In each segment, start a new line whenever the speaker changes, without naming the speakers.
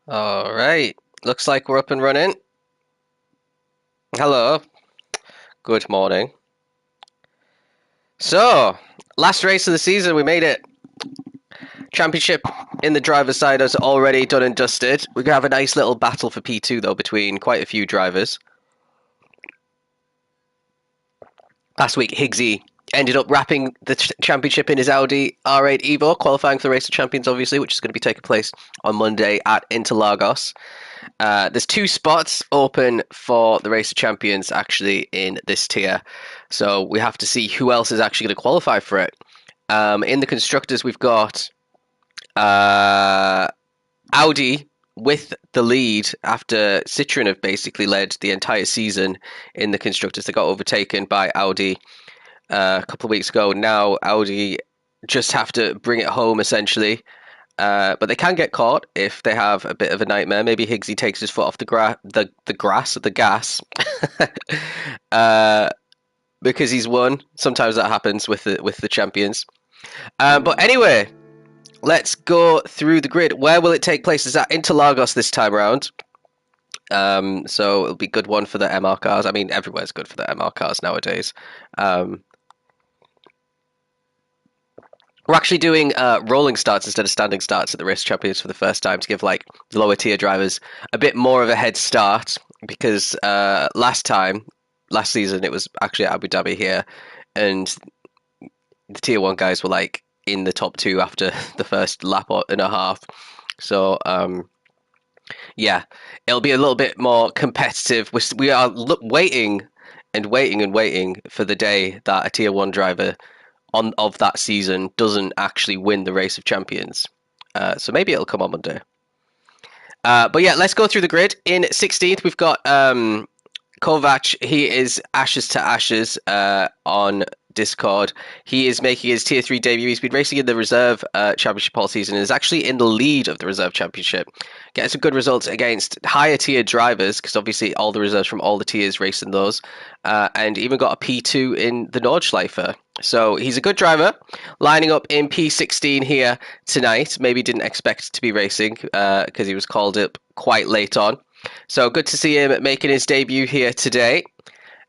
All right. Looks like we're up and running. Hello. Good morning. So, last race of the season, we made it. Championship in the driver's side is already done and dusted. We're going to have a nice little battle for P2, though, between quite a few drivers. Last week, Higgsy ended up wrapping the championship in his Audi R8 Evo, qualifying for the Race of Champions, obviously, which is going to be taking place on Monday at Interlagos. There's two spots open for the Race of Champions actually in this tier, so we have to see who else is actually going to qualify for it. In the constructors, we've got Audi with the lead after Citroen have basically led the entire season in the constructors. They got overtaken by Audi a couple of weeks ago. Now Audi just have to bring it home essentially. But they can get caught if they have a bit of a nightmare. Maybe Higgsy takes his foot off the gas, because he's won. Sometimes that happens with the champions. But anyway, let's go through the grid. Where will it take place? Is that Interlagos this time around? So it'll be a good one for the MR cars. I mean, everywhere's good for the MR cars nowadays. We're actually doing rolling starts instead of standing starts at the Race Champions for the first time to give like the lower tier drivers a bit more of a head start because last season, it was actually at Abu Dhabi here, and the tier one guys were like in the top two after the first lap and a half. So yeah, it'll be a little bit more competitive. We are waiting and waiting and waiting for the day that a tier one driver of that season doesn't actually win the Race of Champions. So maybe it'll come on Monday. But yeah, let's go through the grid. In 16th, we've got Kovac. He is Ashes to Ashes on Discord. He is making his Tier 3 debut. He's been racing in the Reserve Championship all season and is actually in the lead of the Reserve Championship. Getting some good results against higher tier drivers, because obviously all the reserves from all the tiers race in those, and even got a P2 in the Nordschleife. So he's a good driver, lining up in P16 here tonight. Maybe didn't expect to be racing because he was called up quite late on. So good to see him making his debut here today,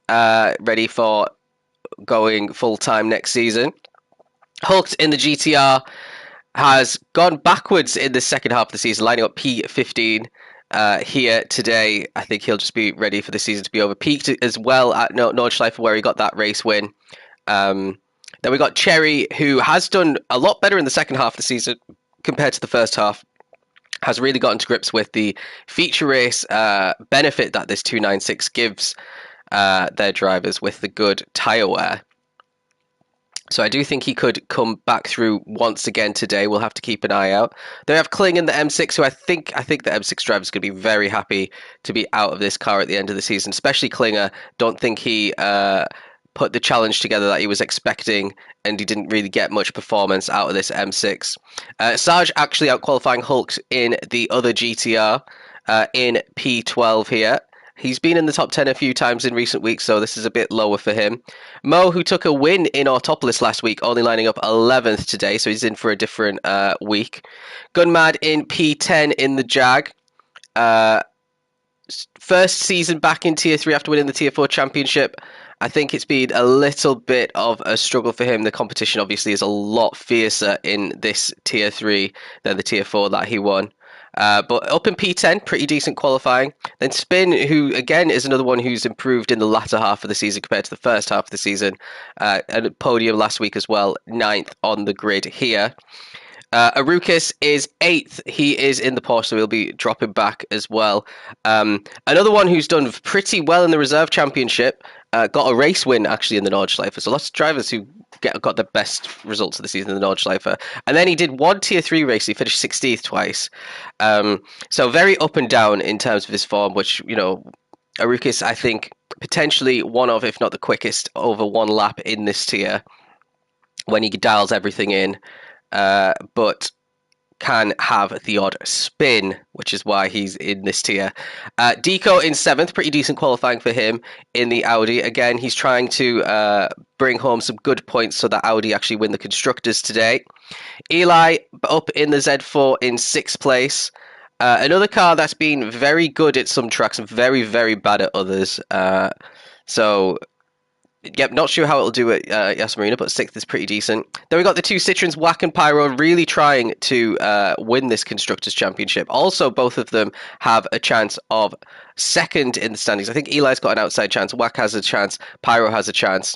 ready for going full-time next season. Hulked in the GTR has gone backwards in the second half of the season, lining up P15 here today. I think he'll just be ready for the season to be over. Peaked as well at Nordschleife where he got that race win. Then we got Cherry, who has done a lot better in the second half of the season compared to the first half. Has really gotten to grips with the feature race benefit that this 296 gives their drivers with the good tyre wear. So I do think he could come back through once again today. We'll have to keep an eye out. They have Kling in the M6, who I think the M6 driver is going to be very happy to be out of this car at the end of the season, especially Klinger. Don't think he put the challenge together that he was expecting, and he didn't really get much performance out of this M6. Sarge actually out-qualifying Hulk in the other GTR in P12 here. He's been in the top 10 a few times in recent weeks, so this is a bit lower for him. Mo, who took a win in Autopolis last week, only lining up 11th today, so he's in for a different week. Gunmad in P10 in the Jag. First season back in Tier 3 after winning the Tier 4 championship. I think it's been a little bit of a struggle for him. The competition obviously is a lot fiercer in this Tier 3 than the Tier 4 that he won. But up in P10, pretty decent qualifying. Then Spin, who again is another one who's improved in the latter half of the season compared to the first half of the season. And a podium last week as well, 9th on the grid here. Arukis is 8th. He is in the Porsche, so he'll be dropping back as well. Another one who's done pretty well in the Reserve Championship, got a race win actually in the Nordschleife. So lots of drivers who got the best results of the season in the Nordschleife. And then he did one Tier 3 race. He finished 16th twice. So very up and down in terms of his form, which, you know, Arukis, I think, potentially one of, if not the quickest, over one lap in this tier when he dials everything in. But can have the odd spin, which is why he's in this tier. Deco in 7th, pretty decent qualifying for him in the Audi. Again, he's trying to bring home some good points so that Audi actually win the Constructors today. Eli up in the Z4 in 6th place. Another car that's been very good at some tracks and very, very bad at others. So, yep, not sure how it'll do at Yas Marina, but 6th is pretty decent. Then we got the two Citroens, Wack and Pyro, really trying to win this Constructors' Championship. Also, both of them have a chance of 2nd in the standings. I think Eli's got an outside chance, Wack has a chance, Pyro has a chance.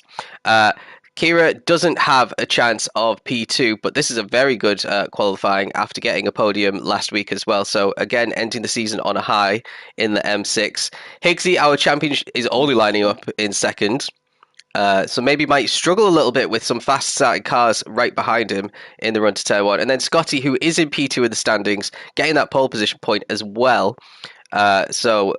Kira doesn't have a chance of P2, but this is a very good qualifying after getting a podium last week as well. So again, ending the season on a high in the M6. Higgsy, our champion, is only lining up in 2nd. So maybe might struggle a little bit with some fast-starting cars right behind him in the run to Turn 1. And then Scotty, who is in P2 in the standings, getting that pole position point as well. So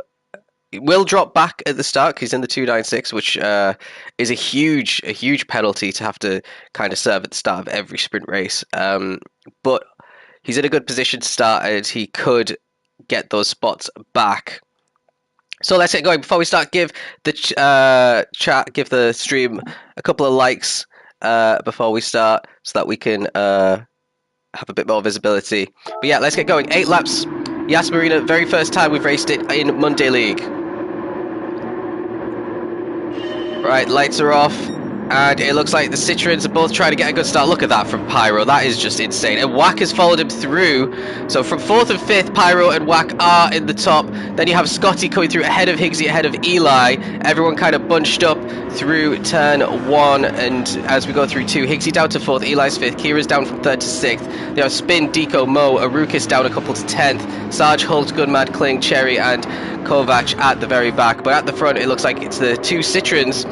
will drop back at the start because he's in the 296, which is a huge penalty to have to kind of serve at the start of every sprint race. But he's in a good position to start, and he could get those spots back. So let's get going. Before we start, give the give the stream a couple of likes before we start, so that we can have a bit more visibility. But yeah, let's get going. 8 laps. Yas Marina, very first time we've raced it in Monday League. Right, lights are off, and it looks like the Citroens are both trying to get a good start. Look at that from Pyro, that is just insane. And Wack has followed him through, so from 4th and 5th, Pyro and Wack are in the top. Then you have Scotty coming through ahead of Higgsy, ahead of Eli. Everyone kind of bunched up through Turn 1, and as we go through 2, Higgsy down to 4th, Eli's 5th, Kira's down from 3rd to 6th. You have Spin, Deco, Mo, Arukis down a couple to 10th, Sarge, Holt, Gunmad, Kling, Cherry, and Kovac at the very back. But at the front, it looks like it's the two Citroens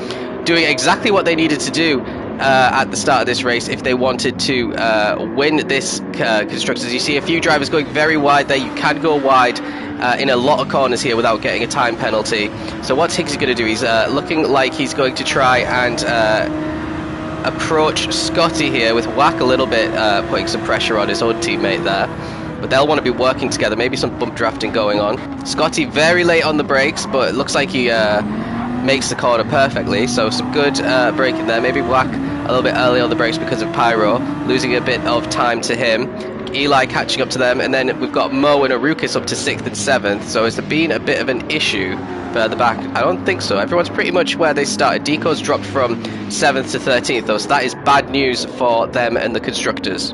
doing exactly what they needed to do at the start of this race if they wanted to win this Constructors. You see a few drivers going very wide there. You can go wide in a lot of corners here without getting a time penalty. So what's Higgsy going to do? He's looking like he's going to try and approach Scotty here with Wack a little bit, putting some pressure on his own teammate there. But they'll want to be working together, maybe some bump drafting going on. Scotty very late on the brakes, but it looks like he makes the corner perfectly, so some good braking there. Maybe Wack a little bit early on the brakes because of Pyro, losing a bit of time to him. Eli catching up to them, and then we've got Mo and Arukis up to 6th and 7th, so has there been a bit of an issue further back? I don't think so. Everyone's pretty much where they started. Deco's dropped from 7th to 13th though, so that is bad news for them and the Constructors.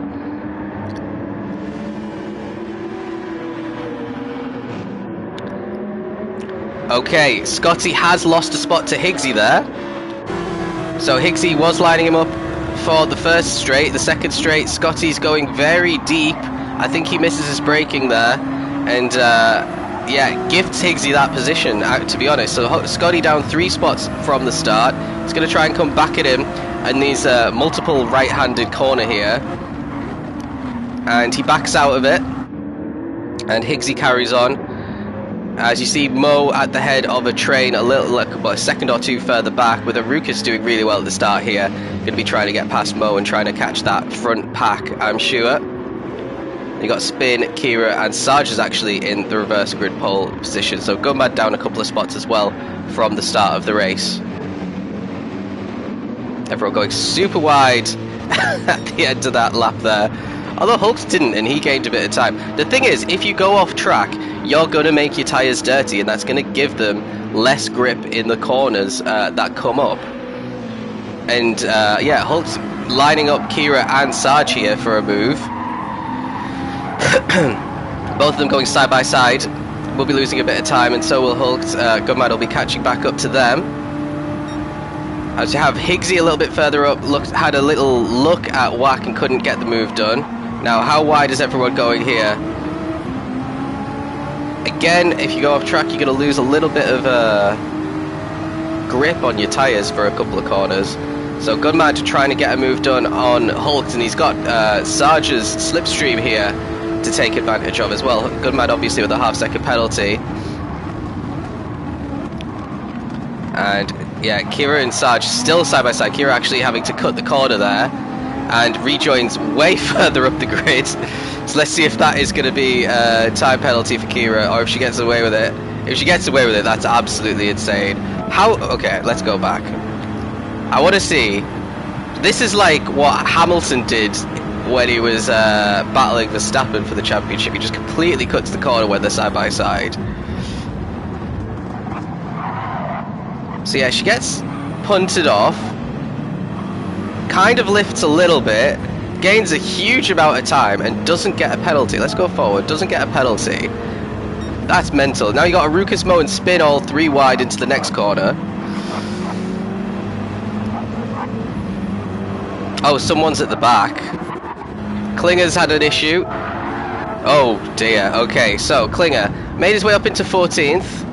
Okay, Scotty has lost a spot to Higgsy there. So Higgsy was lining him up for the first straight. The second straight, Scotty's going very deep. I think he misses his braking there. And yeah, gifts Higgsy that position, to be honest. So Scotty down 3 spots from the start. He's going to try and come back at him in these multiple right-handed corner here. And he backs out of it. And Higgsy carries on. As you see, Mo at the head of a train, a little, about a second or two further back, with Arukis doing really well at the start here. Going to be trying to get past Mo and trying to catch that front pack, I'm sure. You got Spin, Kira, and Sarge is actually in the reverse grid pole position. So Gunmad down a couple of spots as well from the start of the race. Everyone going super wide at the end of that lap there. Although Hulk didn't, and he gained a bit of time. The thing is, if you go off track, you're going to make your tyres dirty, and that's going to give them less grip in the corners that come up. And yeah, Hulk's lining up Kira and Sarge here for a move. Both of them going side by side. We'll be losing a bit of time, and so will Hulk. Gunmad will be catching back up to them. As you have Higgsy a little bit further up, had a little look at Wack and couldn't get the move done. Now, how wide is everyone going here? Again, if you go off track, you're going to lose a little bit of grip on your tyres for a couple of corners. So Gunmad trying to get a move done on Hulk, and he's got Sarge's slipstream here to take advantage of as well. Gunmad obviously with a half-second penalty. And yeah, Kira and Sarge still side by side. Kira actually having to cut the corner there and rejoins way further up the grid. So let's see if that is going to be a time penalty for Kira, or if she gets away with it. If she gets away with it, that's absolutely insane. How? Okay, let's go back. I want to see. This is like what Hamilton did when he was battling Verstappen for the championship. He just completely cuts the corner when they're side by side. So yeah, she gets punted off, kind of lifts a little bit, gains a huge amount of time and doesn't get a penalty. Let's go forward, doesn't get a penalty. That's mental. Now you got a Ruckus Mo and spin all 3 wide into the next corner. Oh, someone's at the back. Klinger's had an issue. Oh dear, okay, so Klinger made his way up into 14th.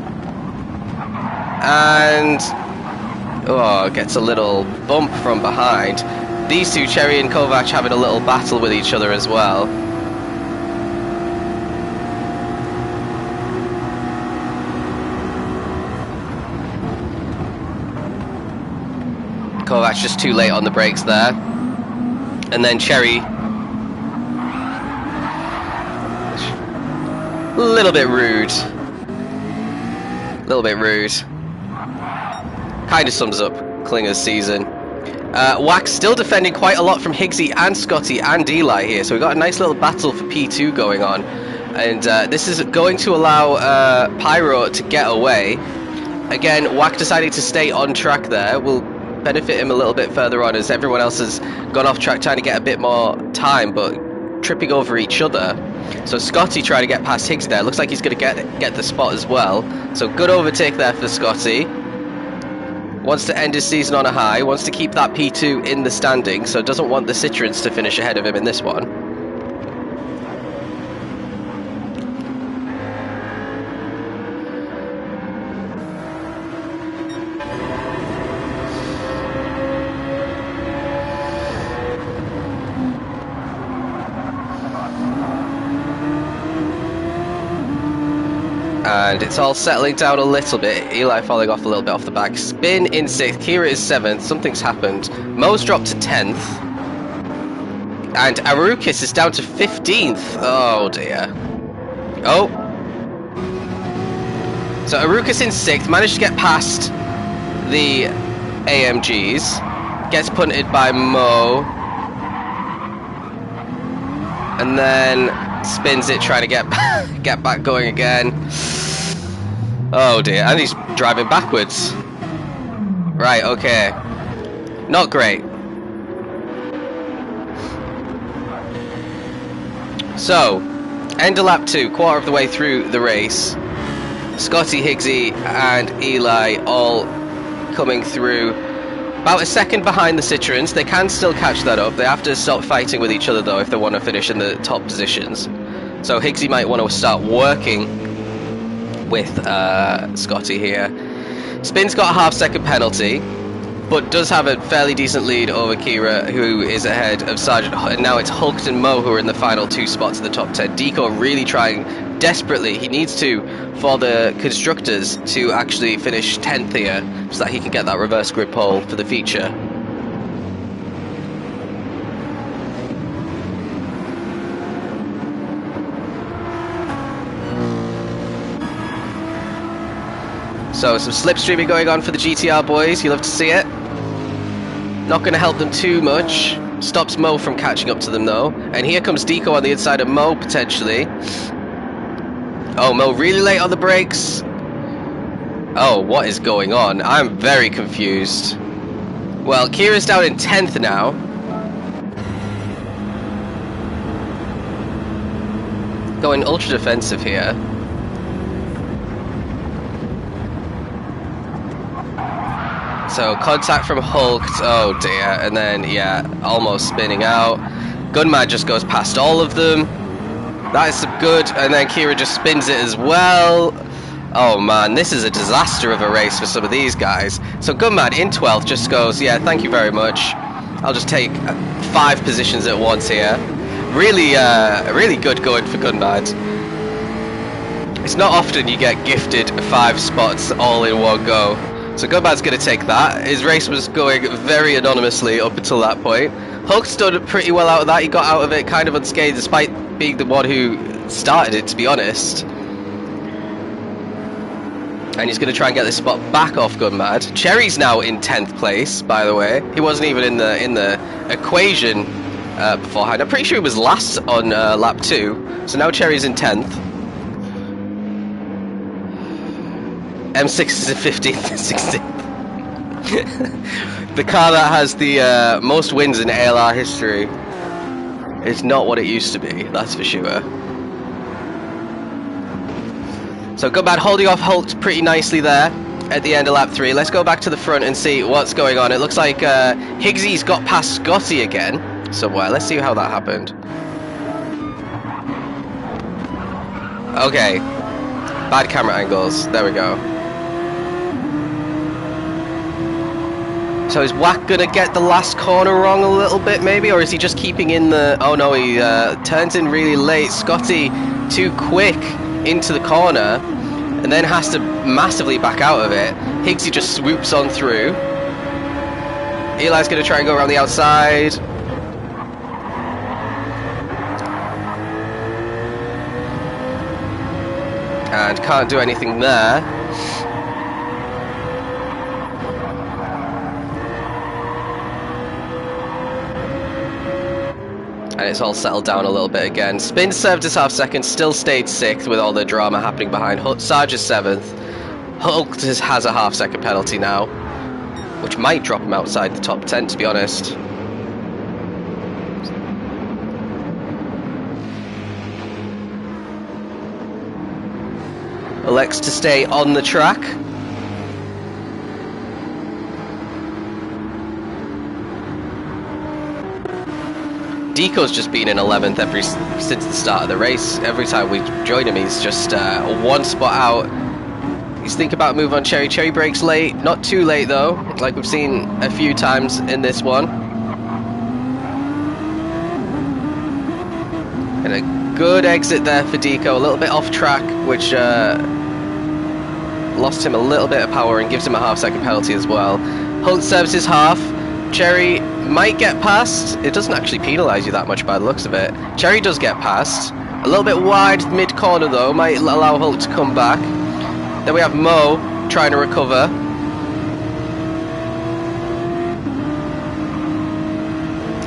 And gets a little bump from behind. These two, Cherry and Kovac, having a little battle with each other as well. Kovac just too late on the brakes there. And then Cherry, a little bit rude. Kind of sums up Klinger's season. Wax still defending quite a lot from Higgsy and Scotty and Eli here, so we've got a nice little battle for P2 going on. And this is going to allow Pyro to get away. Again, Wax deciding to stay on track there will benefit him a little bit further on, as everyone else has gone off track trying to get a bit more time, but tripping over each other. So Scotty trying to get past Higgsy there. Looks like he's going to get the spot as well. So good overtake there for Scotty. Wants to end his season on a high, wants to keep that P2 in the standing, so doesn't want the Citroens to finish ahead of him in this one. And it's all settling down a little bit. Eli falling off a little bit off the back. Spin in 6th. Kira is 7th. Something's happened. Mo's dropped to 10th. And Arukis is down to 15th. Oh dear. Oh. So Arukis in 6th. Managed to get past the AMGs. Gets punted by Mo. And then spins it, trying to get back going again. Oh dear, and he's driving backwards. Right, okay. Not great. So, end of lap 2, quarter of the way through the race. Scotty, Higgsy and Eli all coming through. About a second behind the Citroens. They can still catch that up. They have to stop fighting with each other though if they want to finish in the top positions. So Higgsy might want to start working with Scotty here. Spin's got a half-second penalty, but does have a fairly decent lead over Kira, who is ahead of Sergeant. And now it's Hulk and Mo who are in the final 2 spots of the top 10. Deco really trying desperately. He needs to, for the constructors, to actually finish 10th here, so that he can get that reverse grid pole for the feature. So some slipstreaming going on for the GTR boys. You love to see it. Not going to help them too much. Stops Mo from catching up to them though. And here comes Deco on the inside of Mo potentially. Oh, Mo really late on the brakes. Oh, what is going on? I'm very confused. Well, Kira's down in 10th now. Going ultra defensive here. So contact from Hulk, oh dear, and then yeah, almost spinning out. Gunman just goes past all of them. That is some good, and then Kira just spins it as well. Oh man, this is a disaster of a race for some of these guys. So Gunman in 12th just goes, yeah, thank you very much. I'll just take 5 positions at once here. Really, really good going for Gunman. It's not often you get gifted 5 spots all in one go. So Gunman's going to take that. His race was going very anonymously up until that point. Hulk stood pretty well out of that. He got out of it kind of unscathed despite being the one who started it, to be honest. And he's going to try and get this spot back off Gunman. Cherry's now in 10th place, by the way. He wasn't even in the equation beforehand. I'm pretty sure he was last on lap 2, so now Cherry's in 10th. M6 is in 15th and 16th. The car that has the most wins in ALR history is not what it used to be, that's for sure. So Goodman holding off Holt pretty nicely there at the end of lap 3. Let's go back to the front and see what's going on. It looks like Higgsy's got past Scotty again somewhere. Let's see how that happened. Okay, bad camera angles. There we go. So is Wack gonna get the last corner wrong a little bit maybe, or is he just keeping in the... Oh no, he turns in really late. Scotty too quick into the corner and then has to massively back out of it. Higgsy just swoops on through. Eli's gonna try and go around the outside. And can't do anything there. And it's all settled down a little bit again. Spin served his half second, still stayed 6th with all the drama happening behind. Sarge is 7th. Hulk has a half second penalty now, which might drop him outside the top 10, to be honest. Elects to stay on the track. Deco's just been in 11th since the start of the race. Every time we join him, he's just one spot out. He's thinking about a move on Cherry. Cherry breaks late, not too late though, like we've seen a few times in this one. And a good exit there for Deco, a little bit off track, which lost him a little bit of power and gives him a half second penalty as well. Hunt serves his half. Cherry might get past. It doesn't actually penalise you that much by the looks of it. Cherry does get past. A little bit wide mid-corner though, might allow Holt to come back. Then we have Mo trying to recover.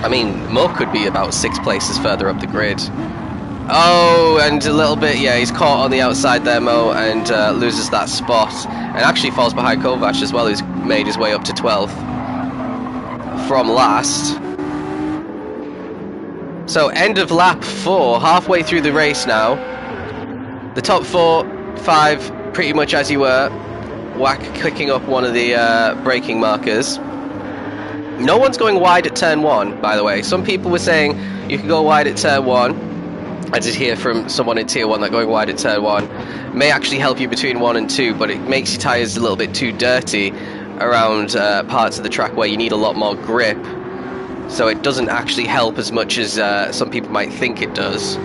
I mean, Mo could be about 6 places further up the grid. Oh, and a little bit, yeah, he's caught on the outside there, Mo, and loses that spot. And actually falls behind Kovac as well, who's made his way up to 12th. From last. So end of lap 4, halfway through the race now. The top 4, 5 pretty much as you were. Wack clicking up one of the braking markers. No one's going wide at turn 1, by the way. Some people were saying you can go wide at turn 1. I did hear from someone in tier 1 that going wide at turn 1 may actually help you between 1 and 2, but it makes your tyres a little bit too dirty around parts of the track where you need a lot more grip, so it doesn't actually help as much as some people might think it does.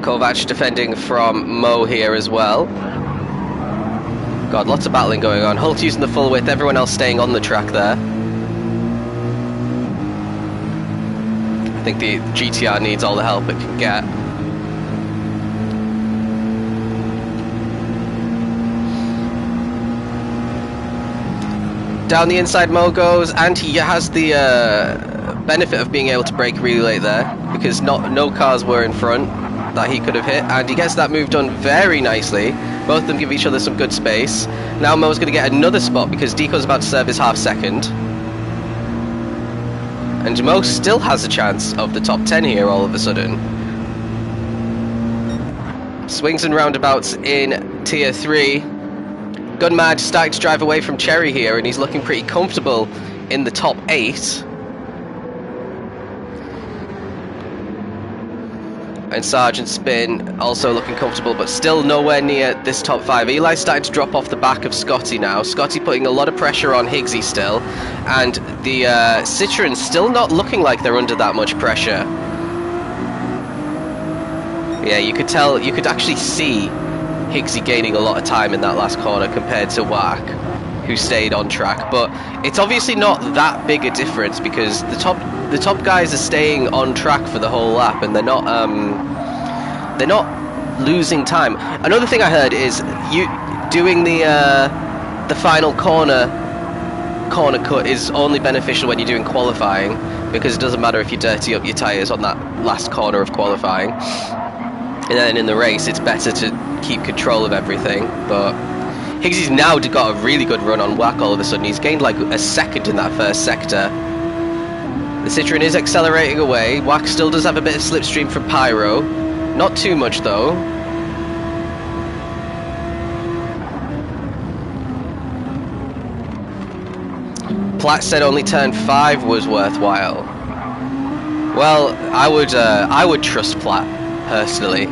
Kovac defending from Mo here as well. God, lots of battling going on. Holt using the full width, everyone else staying on the track there. I think the GTR needs all the help it can get. Down the inside Mo goes, and he has the benefit of being able to brake really late there, because no cars were in front that he could have hit, and he gets that move done very nicely. Both of them give each other some good space. Now Mo's going to get another spot because Deco's about to serve his half second. And Mo still has a chance of the top 10 here all of a sudden. Swings and roundabouts in tier 3. Gunmad starting to drive away from Cherry here, and he's looking pretty comfortable in the top 8. And Sergeant Spin also looking comfortable, but still nowhere near this top 5. Eli's starting to drop off the back of Scotty now. Scotty putting a lot of pressure on Higgsy still, and the Citroen's still not looking like they're under that much pressure. Yeah, you could tell, you could actually see Higgsy gaining a lot of time in that last corner compared to Wack, who stayed on track. But it's obviously not that big a difference because the top guys are staying on track for the whole lap, and they're not losing time. Another thing I heard is doing the final corner cut is only beneficial when you're doing qualifying, because it doesn't matter if you dirty up your tyres on that last corner of qualifying. And then in the race, it's better to keep control of everything. But Higgsy's now got a really good run on Wack all of a sudden. He's gained like a second in that first sector. The Citroen is accelerating away. Wack still does have a bit of slipstream from Pyro. Not too much though. Platt said only turn 5 was worthwhile. Well, I would trust Platt personally,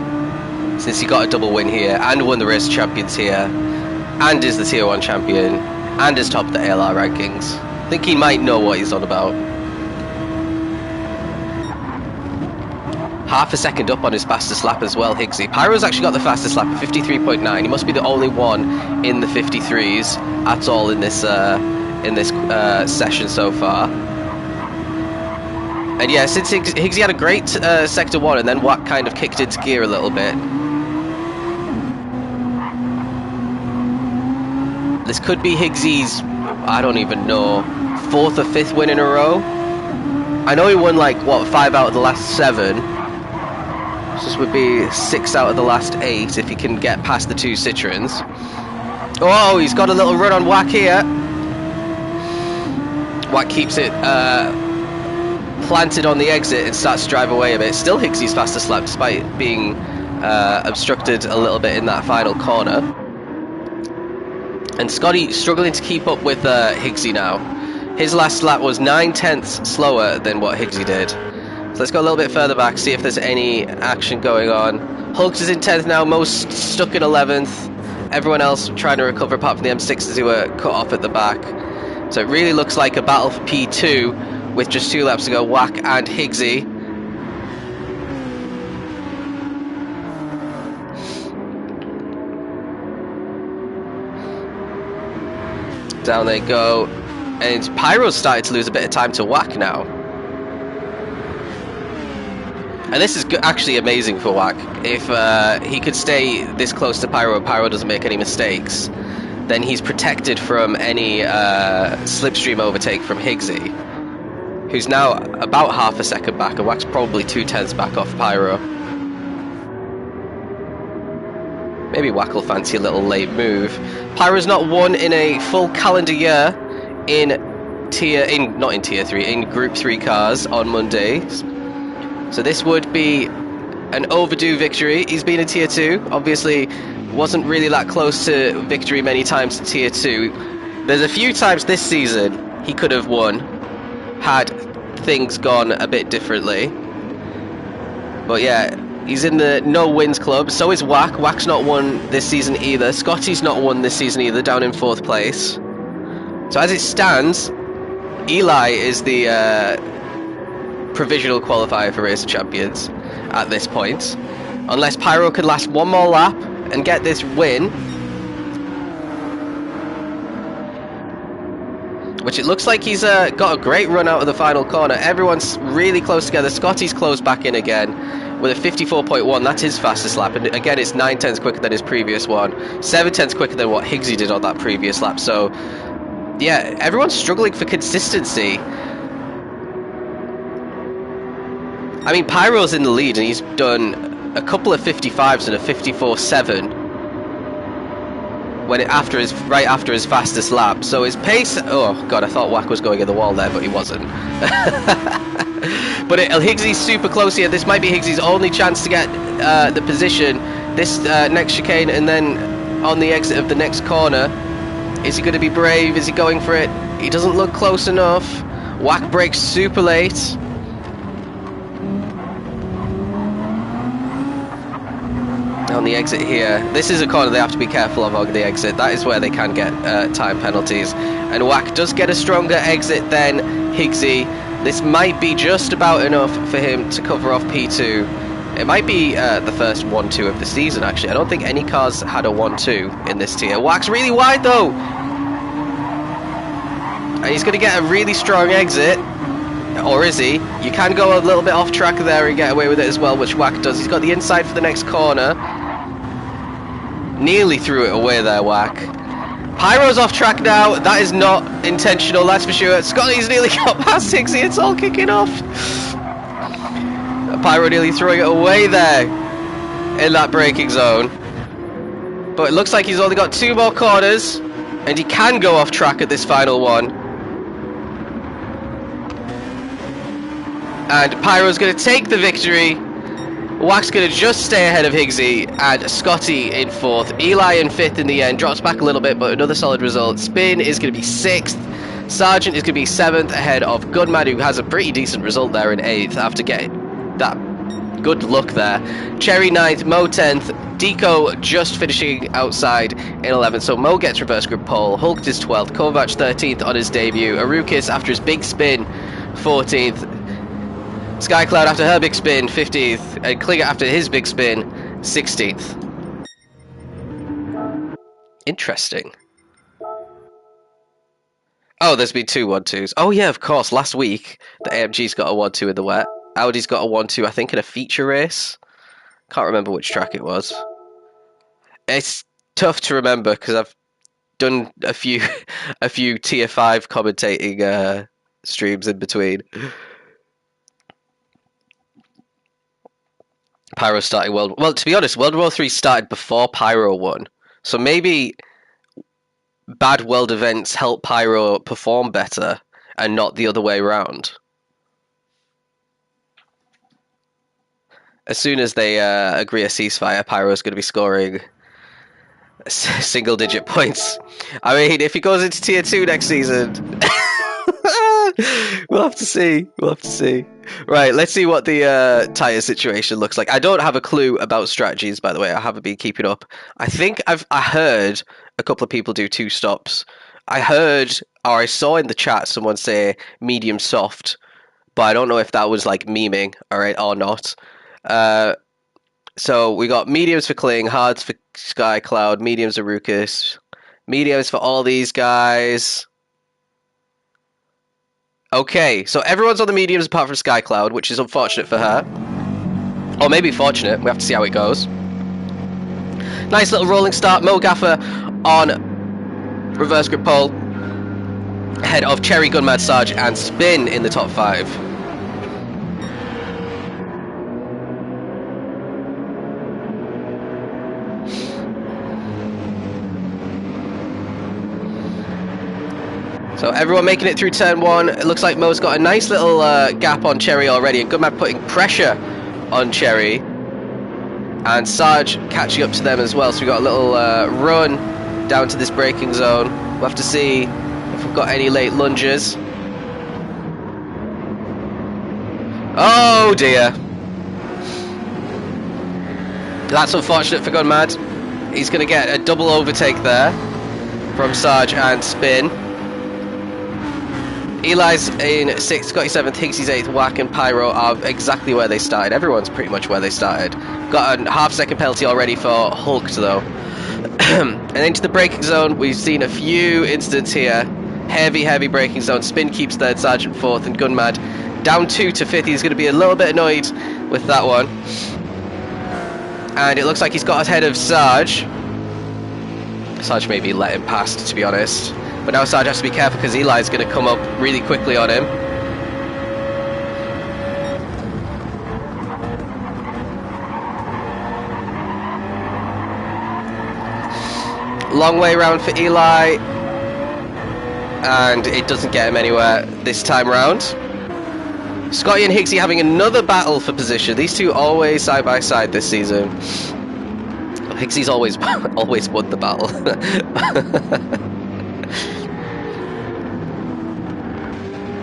since he got a double win here and won the race champions here, and is the Tier 1 champion, and is top of the ALR rankings. I think he might know what he's on about. Half a second up on his fastest lap as well, Higgsy. Pyro's actually got the fastest lap at 53.9. He must be the only one in the 53s at all in this session so far. And yeah, since Higgsy had a great sector 1, and then Wack kind of kicked into gear a little bit. This could be Higgsy's, I don't even know, 4th or 5th win in a row. I know he won like, what, 5 out of the last 7. So this would be 6 out of the last 8 if he can get past the 2 Citroens. Oh, he's got a little run on Wack here. Wack keeps it planted on the exit and starts to drive away a bit. Still Higgsy's fastest lap despite being obstructed a little bit in that final corner. And Scotty struggling to keep up with Higgsy now. His last lap was 9/10 slower than what Higgsy did. So let's go a little bit further back, see if there's any action going on. Hulks is in 10th now, Most stuck in 11th. Everyone else trying to recover apart from the M6s who were cut off at the back. So it really looks like a battle for P2 with just 2 laps to go, Wack and Higgsy. Down they go. And Pyro's started to lose a bit of time to Wack now. And this is actually amazing for Wack. If he could stay this close to Pyro and Pyro doesn't make any mistakes, then he's protected from any slipstream overtake from Higgsy, who's now about half a second back, and Wack's probably 2/10 back off Pyro. Maybe Wack will fancy a little late move. Pyro's not won in a full calendar year in Group 3 cars on Mondays. So this would be an overdue victory. He's been in Tier 2, obviously wasn't really that close to victory many times in Tier 2. There's a few times this season he could have won had things gone a bit differently. But yeah, he's in the no wins club. So is Wack. Wack's not won this season either. Scotty's not won this season either, down in 4th place. So as it stands, Eli is the provisional qualifier for Race of Champions at this point. Unless Pyro could last one more lap and get this win, which it looks like he's got a great run out of the final corner. Everyone's really close together. Scotty's closed back in again with a 54.1. That's his fastest lap, and again it's 9/10 quicker than his previous one, 7/10 quicker than what Higgsy did on that previous lap. So yeah, everyone's struggling for consistency. I mean, Pyro's in the lead and he's done a couple of 55s and a 54.7 when right after his fastest lap. So his pace, oh god, I thought Wack was going in the wall there, but he wasn't. But Higgsy's super close here. This might be Higgsy's only chance to get the position this next chicane, and then on the exit of the next corner. Is he going to be brave? Is he going for it? He doesn't look close enough. Wack brakes super late. On the exit here, this is a corner they have to be careful of on the exit. That is where they can get time penalties, and Wack does get a stronger exit than Higgsy. This might be just about enough for him to cover off P2. It might be the first 1-2 of the season, actually. I don't think any cars had a 1-2 in this tier. Wack's really wide though, and he's going to get a really strong exit. Or is he? You can go a little bit off track there and get away with it as well, which Wack does. He's got the inside for the next corner. Nearly threw it away there, Whack. Pyro's off track now. That is not intentional, that's for sure. Scotty's nearly got past Higgsy. It's all kicking off. Pyro nearly throwing it away there in that braking zone. But it looks like he's only got 2 more corners, and he can go off track at this final one. And Pyro's going to take the victory. Wack's going to just stay ahead of Higgsy, and Scotty in 4th. Eli in 5th in the end, drops back a little bit, but another solid result. Spin is going to be 6th. Sargent is going to be 7th, ahead of Gunman, who has a pretty decent result there in 8th after getting that good luck there. Cherry 9th, Mo 10th, Deco just finishing outside in 11th, so Mo gets reverse grip pole. Hulk is 12th, Kovac 13th on his debut. Arukis after his big spin 14th. Skycloud after her big spin 15th, and Klinger after his big spin 16th. Interesting. Oh, there's been 2 1-2s. Oh yeah, of course, last week the AMG's got a 1-2 in the wet. Audi's got a 1-2, I think, in a feature race. Can't remember which track it was. It's tough to remember because I've done a few tier 5 commentating streams in between. Pyro starting World... Well, to be honest, World War 3 started before Pyro won. So maybe bad world events help Pyro perform better and not the other way around. As soon as they agree a ceasefire, Pyro's going to be scoring single-digit points. I mean, if he goes into Tier 2 next season... We'll have to see. We'll have to see. Right, let's see what the tyre situation looks like. I don't have a clue about strategies, by the way. I haven't been keeping up. I think I heard a couple of people do 2 stops. I heard, or I saw in the chat someone say medium soft, but I don't know if that was like memeing, all right, or not. So we got mediums for Kling, hards for Sky Cloud, mediums for Rukus, mediums for all these guys. Okay, so everyone's on the mediums apart from Sky Cloud, which is unfortunate for her. Or maybe fortunate, we have to see how it goes. Nice little rolling start, Mo Gaffer on reverse grip pole. Ahead of Cherry, Gunmad, Sarge and Spin in the top 5. So everyone making it through turn 1. It looks like Mo's got a nice little gap on Cherry already, and Gunman putting pressure on Cherry. And Sarge catching up to them as well. So we've got a little run down to this braking zone. We'll have to see if we've got any late lunges. Oh dear. That's unfortunate for Gunmad. He's going to get a double overtake there from Sarge and Spin. Eli's in 6th, Scotty 7th, Higgsy's 8th, Whack and Pyro are exactly where they started. Everyone's pretty much where they started. Got a half-second penalty already for Hulk, though. And into the braking zone, we've seen a few incidents here. Heavy braking zone. Spin keeps 3rd, Sergeant 4th, and Gunmad down 2 to 5th. He's going to be a little bit annoyed with that one. And it looks like he's got ahead of Sarge. Sarge maybe let him past, to be honest. But now Sarge has to be careful because Eli's going to come up really quickly on him. Long way around for Eli. And it doesn't get him anywhere this time round. Scotty and Higgsy having another battle for position. These two always side by side this season. Higgsy's always won the battle.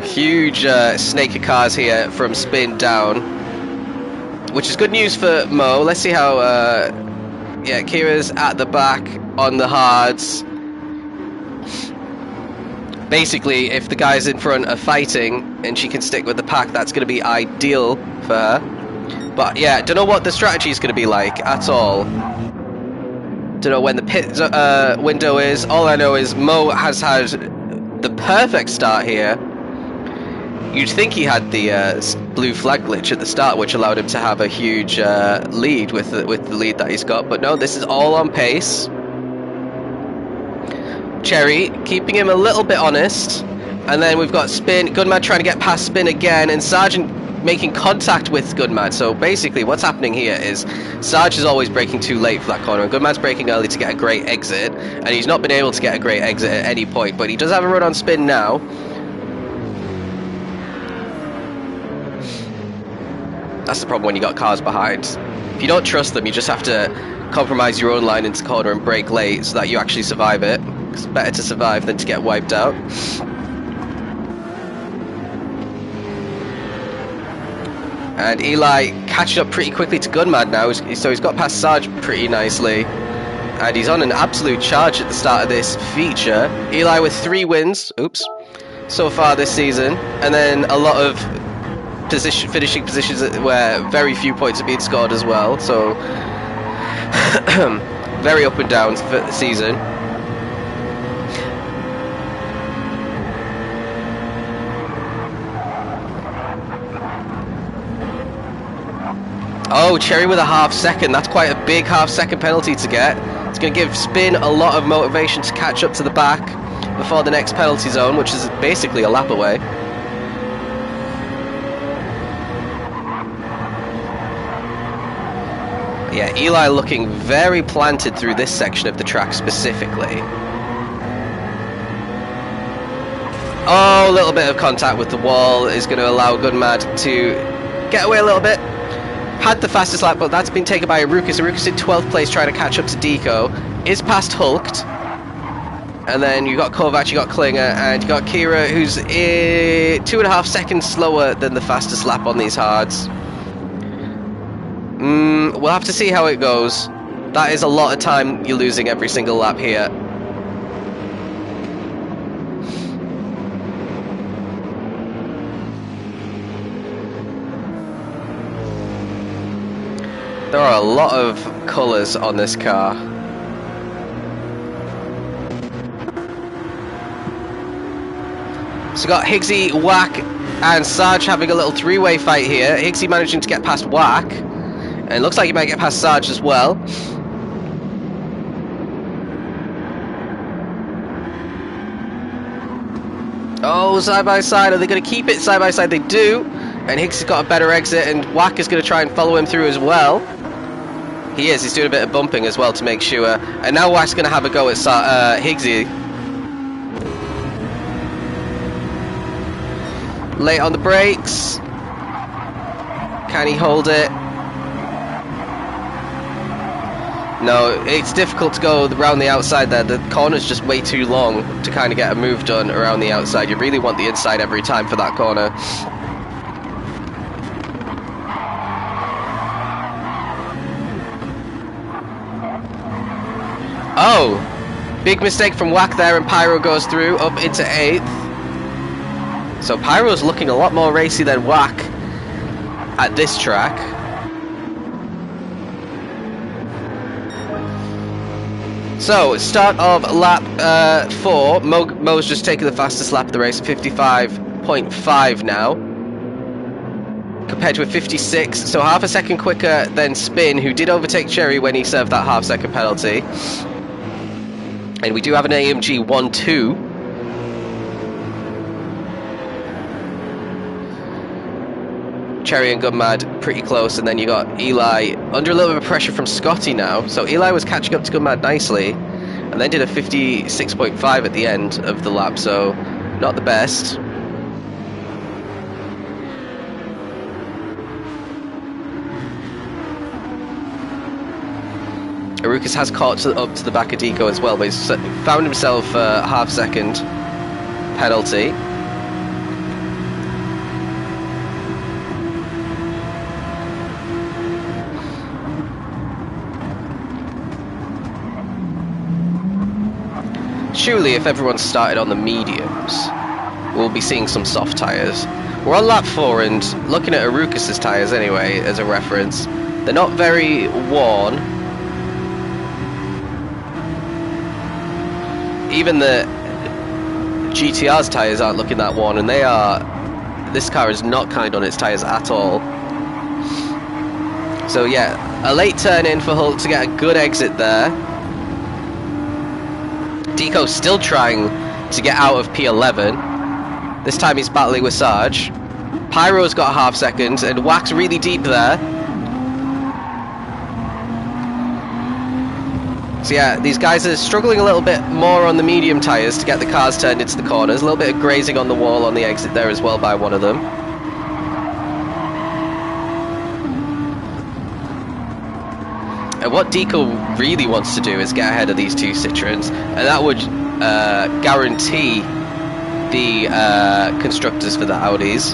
Huge snake of cars here from Spin down, which is good news for Mo. Let's see how yeah, Kira's at the back on the hards. Basically, if the guys in front are fighting and she can stick with the pack, that's going to be ideal for her. But yeah, don't know what the strategy is going to be like at all. Don't know when the pit window is. All I know is Mo has had the perfect start here. You'd think he had the blue flag glitch at the start, which allowed him to have a huge lead with the lead that he's got. But no, this is all on pace. Cherry keeping him a little bit honest. And then we've got Spin, Gunmad trying to get past Spin again, and Sargent making contact with Gunmad. So basically what's happening here is Sarge is always braking too late for that corner, and Gunmad's braking early to get a great exit, and he's not been able to get a great exit at any point, but he does have a run on Spin now. That's the problem when you got cars behind. If you don't trust them, you just have to compromise your own line into corner and brake late so that you actually survive it. It's better to survive than to get wiped out. And Eli catching up pretty quickly to Gunmad now, so he's got past Sarge pretty nicely. And he's on an absolute charge at the start of this feature. Eli with 3 wins, so far this season, and then a lot of finishing positions where very few points are being scored as well, so very up and down for the season. Oh, Cherry with a half second. That's quite a big half second penalty to get. It's going to give Spin a lot of motivation to catch up to the back before the next penalty zone, which is basically a lap away. Yeah, Eli looking very planted through this section of the track specifically. Oh, a little bit of contact with the wall is going to allow Gunmad to get away a little bit. Had the fastest lap, but that's been taken by Arukas. Arukas in 12th place trying to catch up to Deco. Is past Hulked. And then you got Kovac, you got Klinger, and you got Kira, who's 2.5 seconds slower than the fastest lap on these hards. We'll have to see how it goes. That is a lot of time you're losing every single lap here. There are a lot of colours on this car. So got Higgsy, Whack, and Sarge having a little 3-way fight here. Higgsy managing to get past Whack. And it looks like he might get past Sarge as well. Oh, side by side. Are they going to keep it side by side? They do. And Higgs has got a better exit, and Whack is going to try and follow him through as well. He is. He's doing a bit of bumping as well to make sure. And now Whack's going to have a go at Higgsy. Late on the brakes. Can he hold it? No, it's difficult to go around the outside there. The corner's just way too long to kind of get a move done around the outside. You really want the inside every time for that corner. Oh, big mistake from Whack there, and Pyro goes through up into 8th. So Pyro's looking a lot more racy than Whack at this track. So, start of lap 4, Mo's just taken the fastest lap of the race, 55.5 now, compared with 56, so half a second quicker than Spin, who did overtake Cherry when he served that half second penalty. And we do have an AMG 1-2. Cherry and Gunmad pretty close, and then you got Eli under a little bit of pressure from Scotty now. So Eli was catching up to Gunmad nicely, and then did a 56.5 at the end of the lap, so not the best. Arukas has caught up to the back of Deco as well, but he's found himself a half-second penalty. Surely, if everyone started on the mediums, we'll be seeing some soft tyres. We're on lap 4, and looking at Arukas' tyres anyway, as a reference, they're not very worn. Even the GTR's tyres aren't looking that worn, and they are this car is not kind on its tyres at all. So yeah, a late turn in for Hulk to get a good exit there. Deco's still trying to get out of P11. This time he's battling with Sarge. Pyro's got a half second, and Wax really deep there. So yeah, these guys are struggling a little bit more on the medium tyres to get the cars turned into the corners. A little bit of grazing on the wall on the exit there as well by one of them. And what Deco really wants to do is get ahead of these two Citroens, and that would guarantee the constructors for the Audis.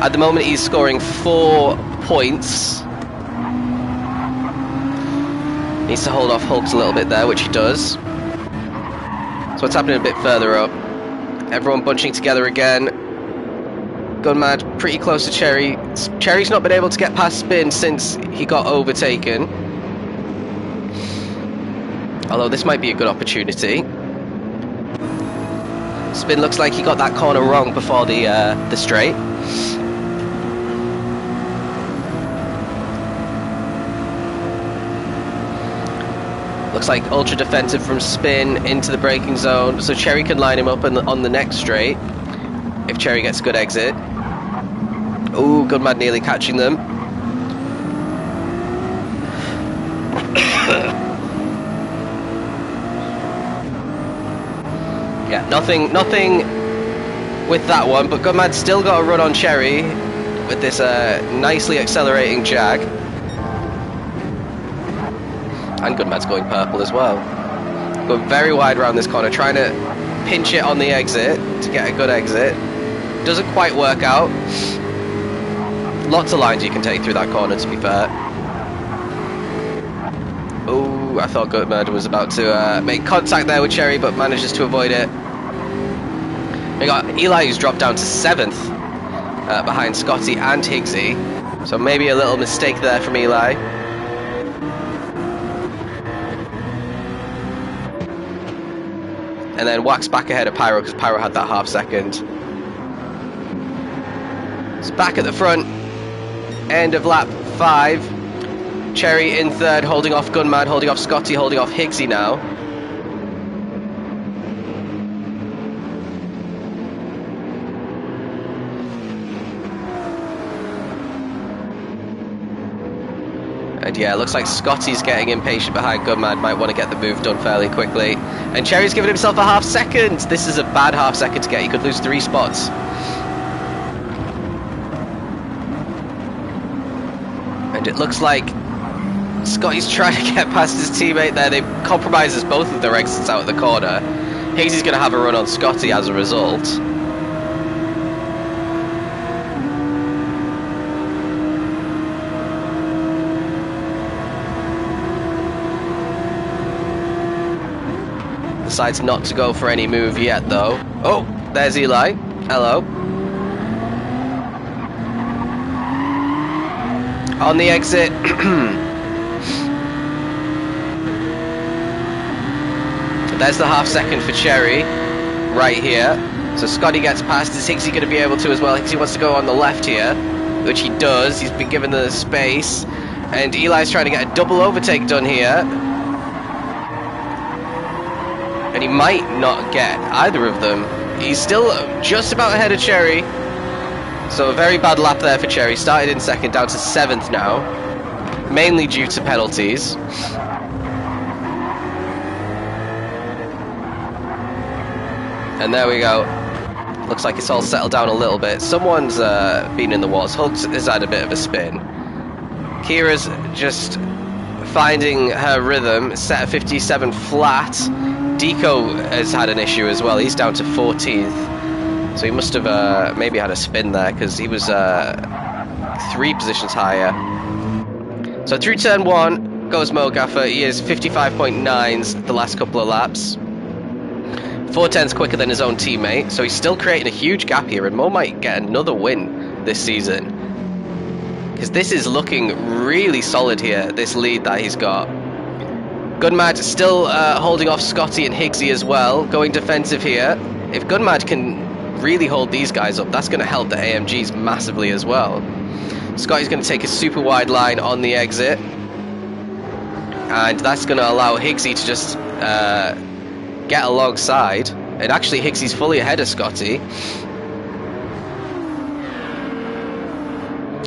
At the moment he's scoring 4 points. Needs to hold off Hulks a little bit there, which he does. So what's happening a bit further up? Everyone bunching together again. Gunmad pretty close to Cherry. Cherry's not been able to get past Spin since he got overtaken. Although this might be a good opportunity. Spin looks like he got that corner wrong before the straight. Looks like ultra defensive from Spin into the braking zone, so Cherry can line him up on the next straight if Cherry gets a good exit. Ooh, Gunmad nearly catching them. Yeah, nothing with that one, but Gunmad's still got a run on Cherry with this nicely accelerating Jag. And Gunmad's going purple as well. Going very wide around this corner, trying to pinch it on the exit to get a good exit. Doesn't quite work out. Lots of lines you can take through that corner, to be fair. Oh, I thought Gunmad was about to make contact there with Cherry, but manages to avoid it. We got Eli, who's dropped down to 7th behind Scotty and Higgsy. So maybe a little mistake there from Eli. And then Wax back ahead of Pyro because Pyro had that half second. It's back at the front. End of lap 5. Cherry in 3rd, holding off Gunmad, holding off Scotty, holding off Higgsy now. And yeah, it looks like Scotty's getting impatient behind Gunmad, might want to get the move done fairly quickly. And Cherry's giving himself a half second. This is a bad half second to get. He could lose 3 spots. And it looks like Scotty's trying to get past his teammate there. They compromises both of their exits out of the corner. Hazy's going to have a run on Scotty as a result. Decides not to go for any move yet though. Oh, there's Eli. Hello. On the exit. There's the half second for Cherry right here. So Scotty gets past. Is Higgsy going to be able to as well? Higgsy wants to go on the left here, which he does. He's been given the space. And Eli's trying to get a double overtake done here. And he might not get either of them. He's still just about ahead of Cherry. So a very bad lap there for Cherry. Started in 2nd, down to 7th now. Mainly due to penalties. And there we go. Looks like it's all settled down a little bit. Someone's been in the walls. Hulks has had a bit of a spin. Kira's just finding her rhythm. Set at 57 flat. Deco has had an issue as well. He's down to 14th. So he must have maybe had a spin there because he was 3 positions higher. So through turn 1 goes Mo Gaffer. He is 55.9s the last couple of laps. 4/10s quicker than his own teammate. So he's still creating a huge gap here, and Mo might get another win this season. Because this is looking really solid here, this lead that he's got. Gunmad still holding off Scotty and Higgsy as well, going defensive here. If Gunmad can really hold these guys up, that's going to help the AMGs massively as well. Scotty's going to take a super wide line on the exit, and that's going to allow Higgsy to just get alongside. And actually Higgsy's fully ahead of Scotty.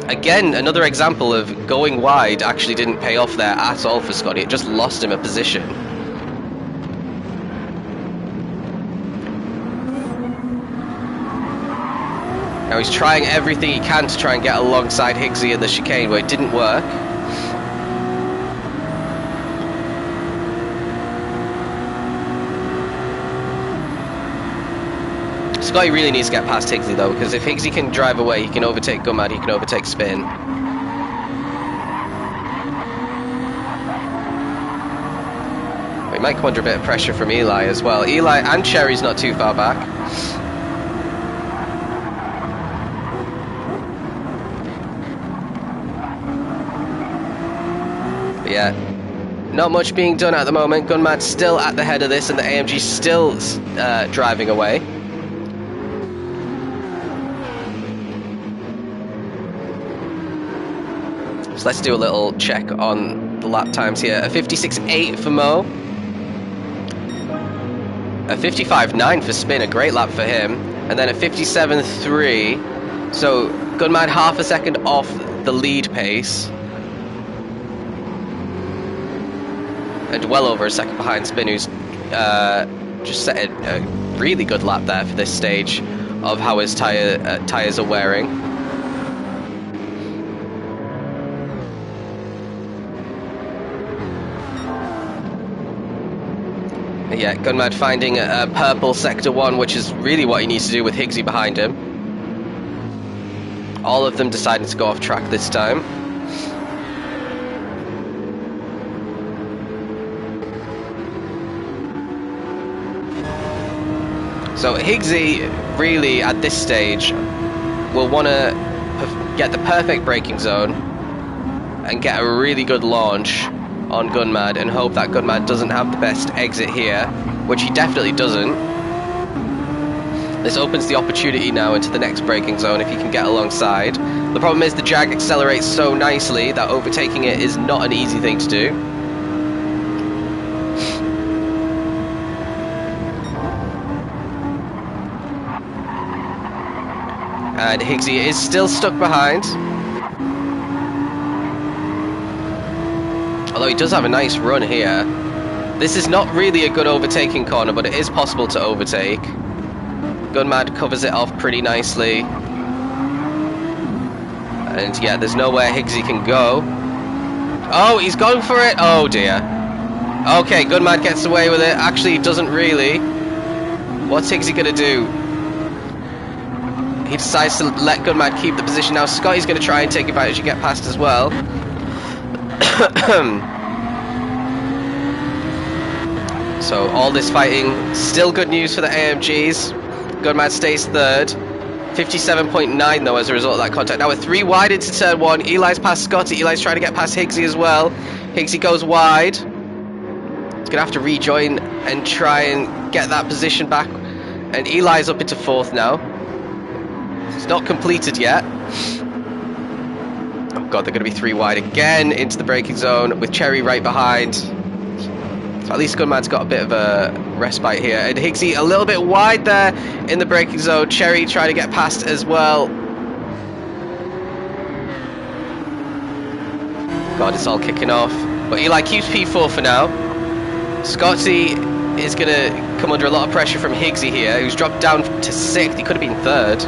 Again, another example of going wide actually didn't pay off there at all for Scotty. It just lost him a position. Now he's trying everything he can to try and get alongside Higgsy in the chicane, but it didn't work. Scotty really needs to get past Higgsy though, because if Higgsy can drive away, he can overtake Gunmad, he can overtake Spin. He might come under a bit of pressure from Eli as well. Eli and Cherry's not too far back. But yeah, not much being done at the moment. Gunmad's still at the head of this, and the AMG's still driving away. So let's do a little check on the lap times here. A 56.8 for Mo. A 55.9 for Spin, a great lap for him. And then a 57.3. So Gunmad half a second off the lead pace. And well over a second behind Spin, who's just set a really good lap there for this stage of how his tyres are wearing. Yeah, Gunmad finding a purple sector 1, which is really what he needs to do with Higgsy behind him. All of them deciding to go off track this time. So Higgsy really at this stage will want to get the perfect braking zone and get a really good launch on Gunmad and hope that Gunmad doesn't have the best exit here, which he definitely doesn't. This opens the opportunity now into the next braking zone if he can get alongside. The problem is the Jag accelerates so nicely that overtaking it is not an easy thing to do. And Higgsy is still stuck behind. Although he does have a nice run here. This is not really a good overtaking corner, but it is possible to overtake. Gunmad covers it off pretty nicely. And yeah, there's nowhere Higgsy can go. Oh, he's going for it. Oh dear. Okay, Gunmad gets away with it. Actually, doesn't really. What's Higgsy going to do? He decides to let Gunmad keep the position. Now Scotty's going to try and take advantage and get past as well. So all this fighting, still good news for the AMGs. Gunmad stays third. 57.9 though as a result of that contact. Now we're 3 wide into turn 1. Eli's past Scotty. Eli's trying to get past Higgsy as well. Higgsy goes wide. He's going to have to rejoin and try and get that position back. And Eli's up into 4th now. It's not completed yet. Oh god, they're going to be 3 wide again into the braking zone with Cherry right behind. So at least Gunmad's got a bit of a respite here. And Higgsy a little bit wide there in the braking zone. Cherry trying to get past as well. God, it's all kicking off. But Eli keeps P4 for now. Scotty is going to come under a lot of pressure from Higgsy here, who's dropped down to 6th. He could have been 3rd.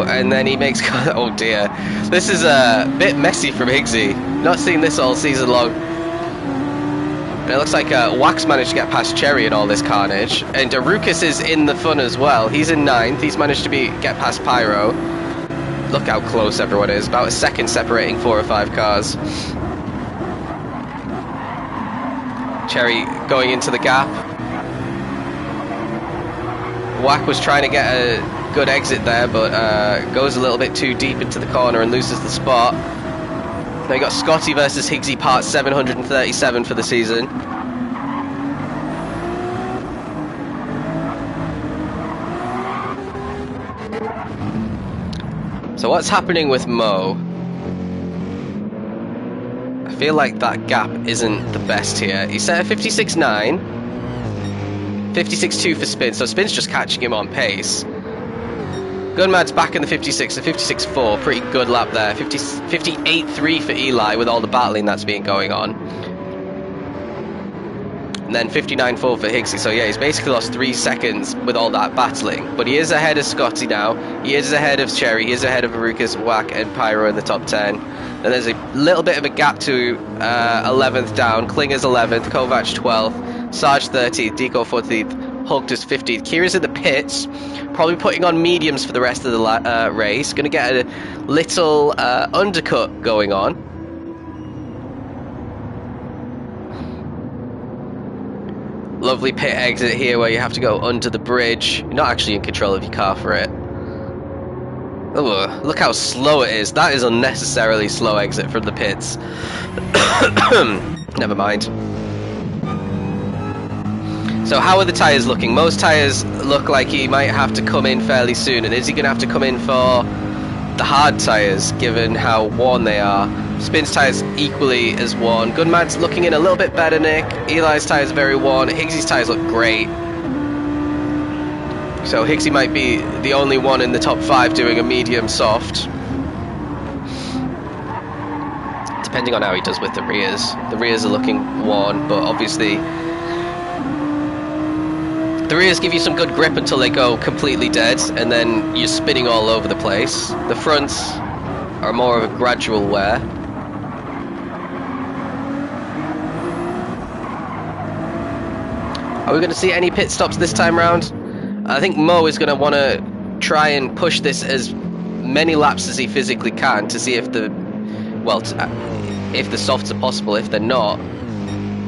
And then he makes... oh dear. This is a bit messy from Higgsy. Not seen this all season long. And it looks like Wax managed to get past Cherry in all this carnage. And Arukas is in the fun as well. He's in 9th. He's managed to get past Pyro. Look how close everyone is. About a second separating 4 or 5 cars. Cherry going into the gap. Wack was trying to get a good exit there, but goes a little bit too deep into the corner and loses the spot. Now you got Scotty versus Higgsy, part 737 for the season. So what's happening with Mo? I feel like that gap isn't the best here. He's set at 56.9, 56.2 for Spin, so Spin's just catching him on pace. Gunmad's back in the 56, so 56.4, pretty good lap there. 58.3 for Eli with all the battling that's been going on. And then 59.4 for Higgsy, so yeah, he's basically lost 3 seconds with all that battling. But he is ahead of Scotty now, he is ahead of Cherry, he is ahead of Arukas, Wack and Pyro in the top 10. And there's a little bit of a gap to 11th down, Klinger's 11th, Kovac 12th, Sarge 13th, Deco 14th, Hulk is 15th. Kira's in the pits, probably putting on mediums for the rest of the race. Going to get a little undercut going on. Lovely pit exit here where you have to go under the bridge. You're not actually in control of your car for it. Oh, look how slow it is. That is unnecessarily slow exit from the pits. Never mind. So how are the tyres looking? Most tyres look like he might have to come in fairly soon. And is he going to have to come in for the hard tyres, given how worn they are? Spin's tyres equally as worn. Gunmad's looking in a little bit better, Nick. Eli's tyres are very worn. Higgsy's tyres look great. So Higgsy might be the only one in the top 5 doing a medium soft. Depending on how he does with the rears. The rears are looking worn, but obviously the rears give you some good grip until they go completely dead, and then you're spinning all over the place. The fronts are more of a gradual wear. Are we going to see any pit stops this time round? I think Mo is going to want to try and push this as many laps as he physically can to see if the, well, if the softs are possible. If they're not,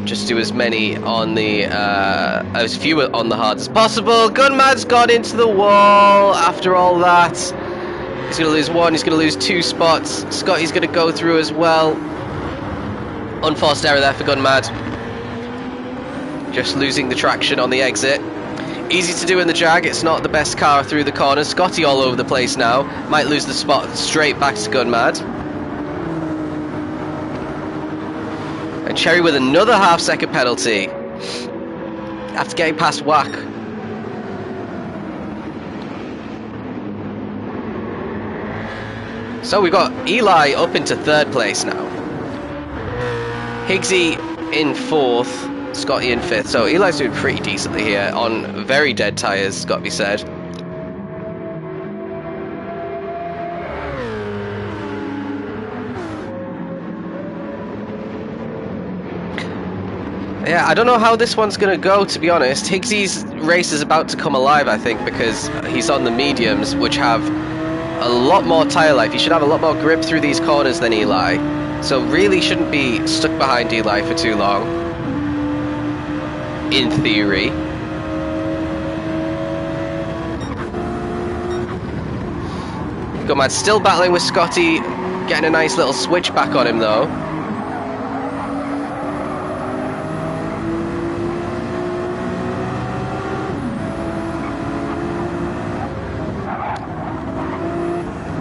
just do as many on the, as few on the hard as possible. Gunmad's got into the wall after all that. He's going to lose 1, he's going to lose 2 spots. Scotty's going to go through as well. Unforced error there for Gunmad. Just losing the traction on the exit. Easy to do in the Jag, it's not the best car through the corners. Scotty all over the place now. Might lose the spot straight back to Gunmad. And Cherry with another half-second penalty after getting past Wack. So we've got Eli up into 3rd place now. Higgsy in 4th. Scotty in 5th, so Eli's doing pretty decently here on very dead tyres, got to be said. Yeah, I don't know how this one's going to go, to be honest. Higgsy's race is about to come alive, I think, because he's on the mediums, which have a lot more tyre life. He should have a lot more grip through these corners than Eli, so really shouldn't be stuck behind Eli for too long. In theory. Gunmad's still battling with Scotty, getting a nice little switch back on him though.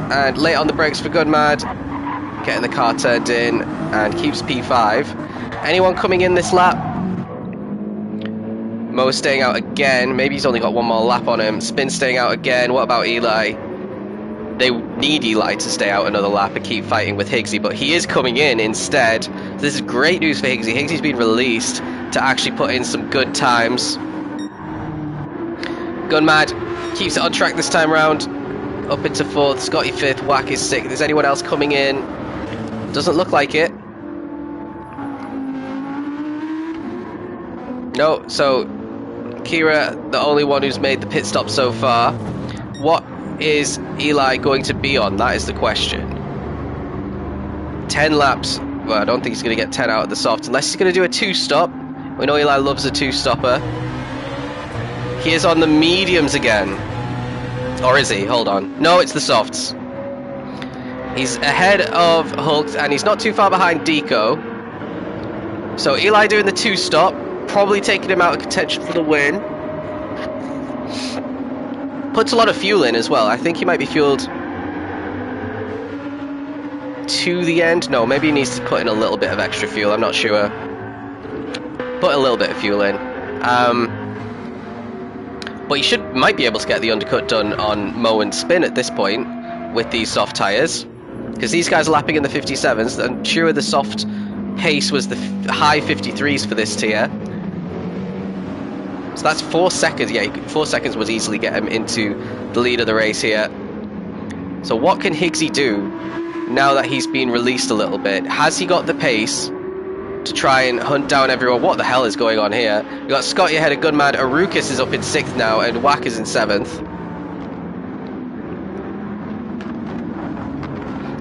And late on the brakes for Gunmad, getting the car turned in and keeps P5. Anyone coming in this lap? Mo staying out again. Maybe he's only got 1 more lap on him. Spin staying out again. What about Eli? They need Eli to stay out another lap and keep fighting with Higgsy, but he is coming in instead. This is great news for Higgsy. Higgsy's been released to actually put in some good times. Gunmad keeps it on track this time round. Up into 4th. Scotty 5th. Wack is 6th. Is anyone else coming in? Doesn't look like it. No, so Kira, the only one who's made the pit stop so far. What is Eli going to be on? That is the question. 10 laps. Well, I don't think he's going to get 10 out of the soft, unless he's going to do a 2-stop. We know Eli loves a 2-stopper. He is on the mediums again. Or is he? Hold on. No, it's the softs. He's ahead of Hulk, and he's not too far behind Deco. So Eli doing the 2-stop, probably taking him out of contention for the win. Puts a lot of fuel in as well. I think he might be fueled to the end. No, maybe he needs to put in a little bit of extra fuel. I'm not sure. Put a little bit of fuel in. But you might be able to get the undercut done on Mo and Spin at this point with these soft tyres. Because these guys are lapping in the 57s. I'm sure the soft pace was the high 53s for this tier. So that's 4 seconds. Yeah, 4 seconds would easily get him into the lead of the race here. So what can Higgsy do now that he's been released a little bit? Has he got the pace to try and hunt down everyone? What the hell is going on here? We've got Scotty ahead of Gunman. Arukas is up in 6th now, and Wack is in 7th.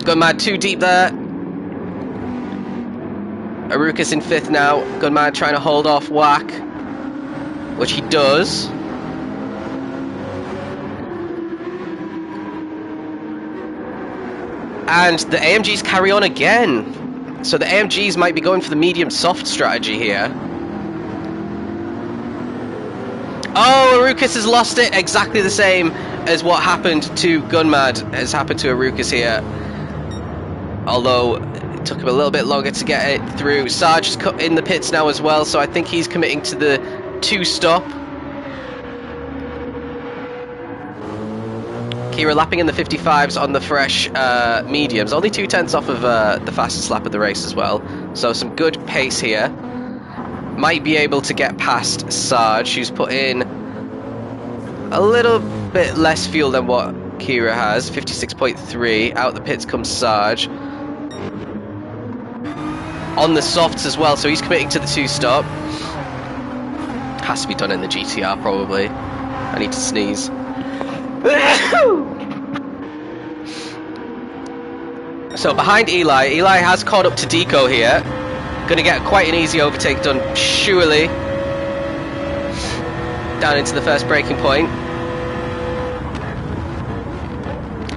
Gunman too deep there. Arukas in 5th now. Gunman trying to hold off Wack, which he does. And the AMGs carry on again. So the AMGs might be going for the medium soft strategy here. Oh, Arukas has lost it. Exactly the same as what happened to Gunmad has happened to Arukas here. Although it took him a little bit longer to get it through. Sarge is in the pits now as well, so I think he's committing to the 2-stop. Kira lapping in the 55s on the fresh mediums. Only 2/10 off of the fastest lap of the race as well. So some good pace here. Might be able to get past Sarge, who's put in a little bit less fuel than what Kira has. 56.3. Out the pits comes Sarge. On the softs as well, so he's committing to the 2-stop. Has to be done in the GTR probably. I need to sneeze. So behind Eli has caught up to Deco here. Gonna get quite an easy overtake done, surely. Down into the first braking point.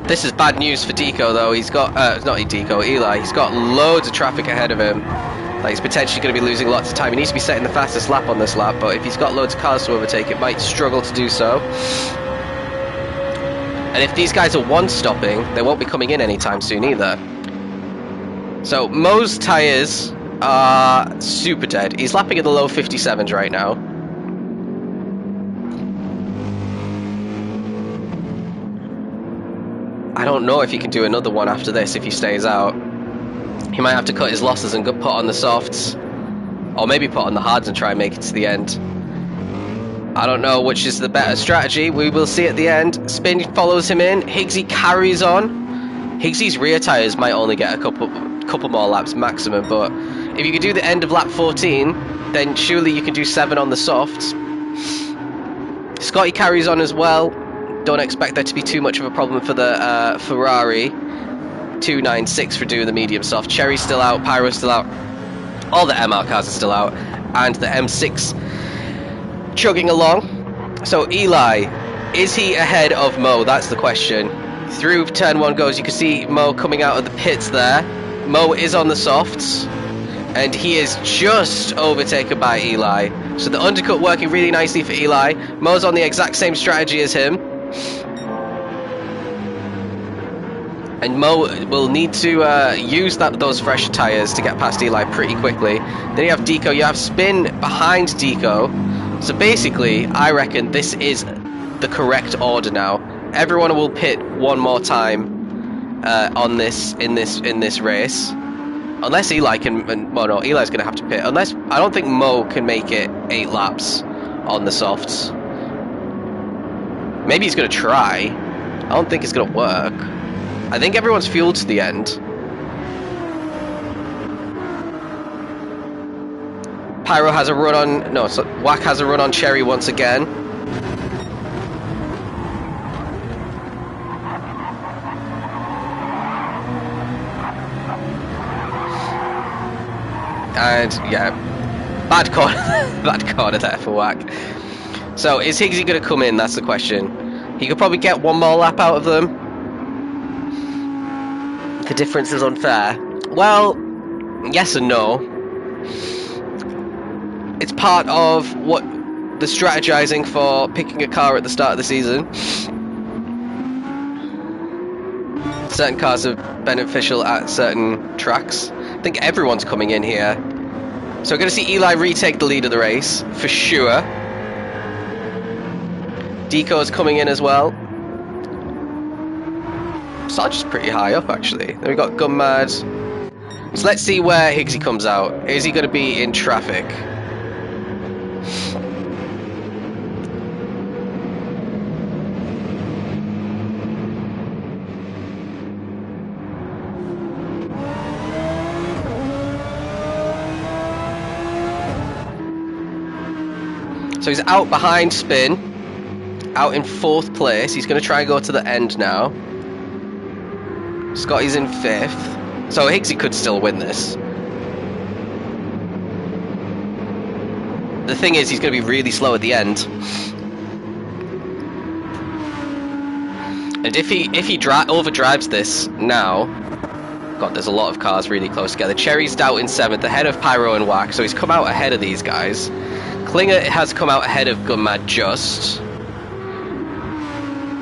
This is bad news for Deco though. He's got, not Deco, Eli. He's got loads of traffic ahead of him. Like, he's potentially going to be losing lots of time. He needs to be setting the fastest lap on this lap, but if he's got loads of cars to overtake, it might struggle to do so. And if these guys are one-stopping, they won't be coming in anytime soon either. So Mo's tyres are super dead. He's lapping in the low 57s right now. I don't know if he can do another one after this if he stays out. He might have to cut his losses and put on the softs. Or maybe put on the hards and try and make it to the end. I don't know which is the better strategy. We will see at the end. Spin follows him in. Higgsy carries on. Higgsy's rear tyres might only get a couple more laps maximum, but if you could do the end of lap 14, then surely you can do 7 on the softs. Scotty carries on as well. Don't expect there to be too much of a problem for the Ferrari. 296 for doing the medium soft. Cherry's still out, Pyro's still out. All the MR cars are still out. And the M6 chugging along. So Eli, is he ahead of Mo? That's the question. Through turn 1 goes, you can see Mo coming out of the pits there. Mo is on the softs. And he is just overtaken by Eli. So the undercut working really nicely for Eli. Mo's on the exact same strategy as him. And Mo will need to use those fresh tyres to get past Eli pretty quickly. Then you have Deco, you have Spin behind Deco. So basically, I reckon this is the correct order now. Everyone will pit one more time on this in this race. Unless Eli can, well no, Eli's going to have to pit. Unless, I don't think Mo can make it 8 laps on the softs. Maybe he's going to try. I don't think it's going to work. I think everyone's fueled to the end. Pyro has a run on... No, so Wack has a run on Cherry once again. And, yeah, bad corner, bad corner there for Wack. So, is Higgsy going to come in? That's the question. He could probably get one more lap out of them. The difference is unfair. Well, yes and no. It's part of what the strategizing for picking a car at the start of the season. Certain cars are beneficial at certain tracks. I think everyone's coming in here. So we're going to see Eli retake the lead of the race, for sure. Deco's coming in as well. Sarge is pretty high up, actually. Then we've got Gunmad. So let's see where Higgsy comes out. Is he going to be in traffic? So he's out behind Spin, out in 4th place. He's going to try and go to the end now. Scotty's in 5th. So Higgsy could still win this. The thing is, he's going to be really slow at the end. And if he overdrives this now... God, there's a lot of cars really close together. Cherry's out in 7th, ahead of Pyro and Wack, so he's come out ahead of these guys. Klinger has come out ahead of Gunmad just.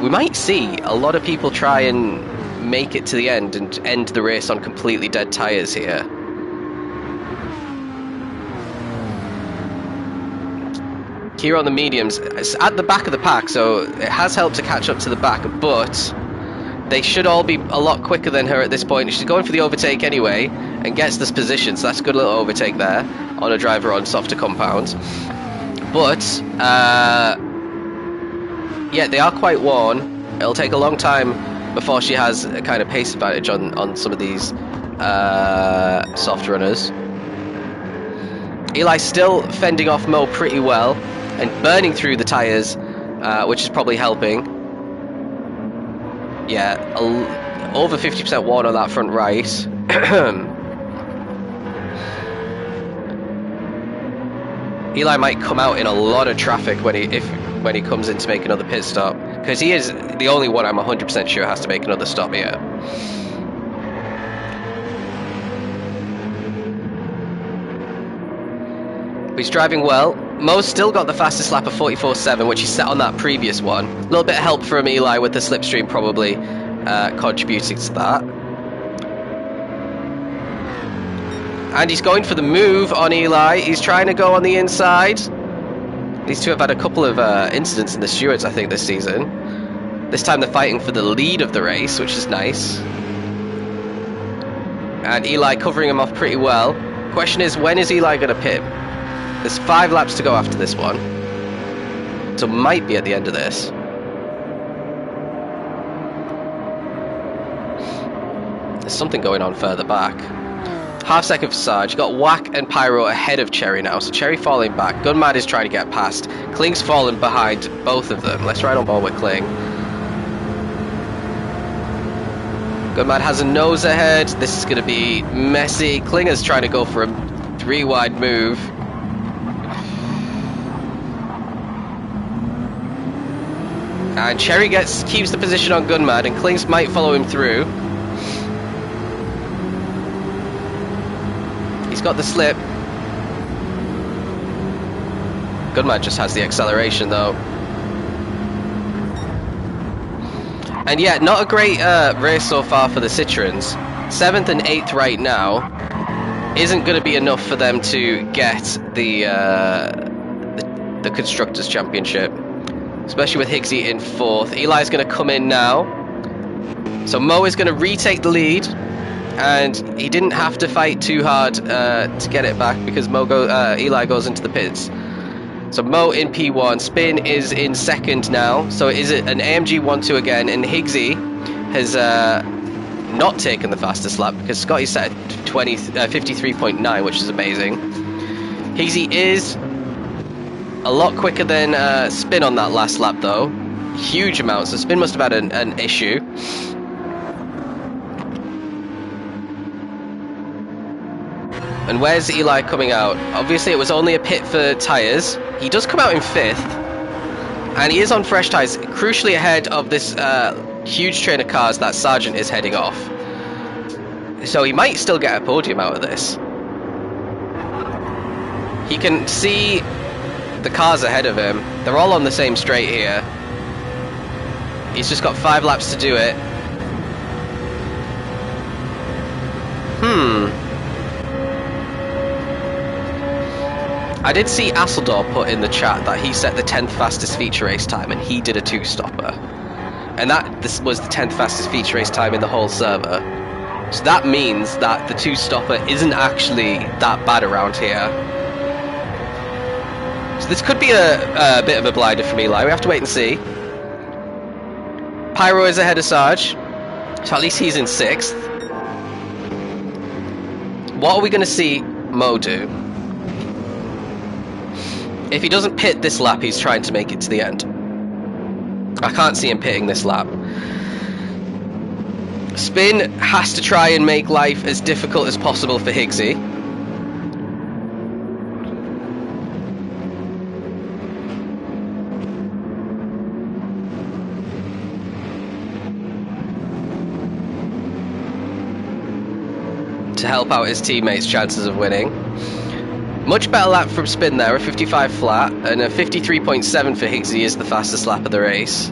We might see a lot of people try and make it to the end and end the race on completely dead tyres here. Kira on the mediums. It's at the back of the pack, so it has helped to catch up to the back, but they should all be a lot quicker than her at this point. She's going for the overtake anyway and gets this position, so that's a good little overtake there on a driver on softer compound. But, yeah, they are quite worn. It'll take a long time before she has a kind of pace advantage on some of these soft runners. Eli's still fending off Mo pretty well and burning through the tyres, which is probably helping. Yeah, over 50% worn on that front right. Eli might come out in a lot of traffic when he comes in to make another pit stop, because he is the only one I'm 100% sure has to make another stop here. But he's driving well. Mo's still got the fastest lap of 44.7, which he set on that previous one. A little bit of help from Eli with the slipstream probably contributing to that. And he's going for the move on Eli. He's trying to go on the inside. These two have had a couple of incidents in the stewards, I think, this season. This time they're fighting for the lead of the race, which is nice. And Eli covering him off pretty well. Question is, when is Eli going to pit? There's 5 laps to go after this one. So might be at the end of this. There's something going on further back. Half second for Sarge. You got Wack and Pyro ahead of Cherry now, so Cherry falling back. Gunmad is trying to get past. Kling's falling behind both of them. Let's ride on board with Kling. Gunmad has a nose ahead. This is going to be messy. Klinger's trying to go for a 3-wide move. And Cherry keeps the position on Gunmad, and Klings might follow him through. He's got the slip. Gunmad just has the acceleration though. And yeah, not a great race so far for the Citroens. 7th and 8th right now isn't going to be enough for them to get the Constructors' Championship. Especially with Higgsy in 4th. Eli's going to come in now. So Mo is going to retake the lead. And he didn't have to fight too hard to get it back because Eli goes into the pits. So Mo in P1, Spin is in 2nd now. So is it an AMG 1-2 again? And Higgsy has not taken the fastest lap because Scotty set at 53.9, which is amazing. Higgsy is a lot quicker than Spin on that last lap though. Huge amounts. So Spin must have had an issue. And where's Eli coming out? Obviously it was only a pit for tyres. He does come out in 5th. And he is on fresh tyres, crucially ahead of this huge train of cars that Sargent is heading off. So he might still get a podium out of this. He can see the cars ahead of him. They're all on the same straight here. He's just got 5 laps to do it. I did see Asseldor put in the chat that he set the 10th fastest feature race time and he did a 2-stopper. And this was the 10th fastest feature race time in the whole server. So that means that the 2-stopper isn't actually that bad around here. So this could be a bit of a blinder from Eli. We have to wait and see. Pyro is ahead of Sarge, so at least he's in 6th. What are we going to see Mo do? If he doesn't pit this lap, he's trying to make it to the end. I can't see him pitting this lap. Spin has to try and make life as difficult as possible for Higgsy. To help out his teammates' chances of winning. Much better lap from Spin there, a 55 flat, and a 53.7 for Higgsy is the fastest lap of the race.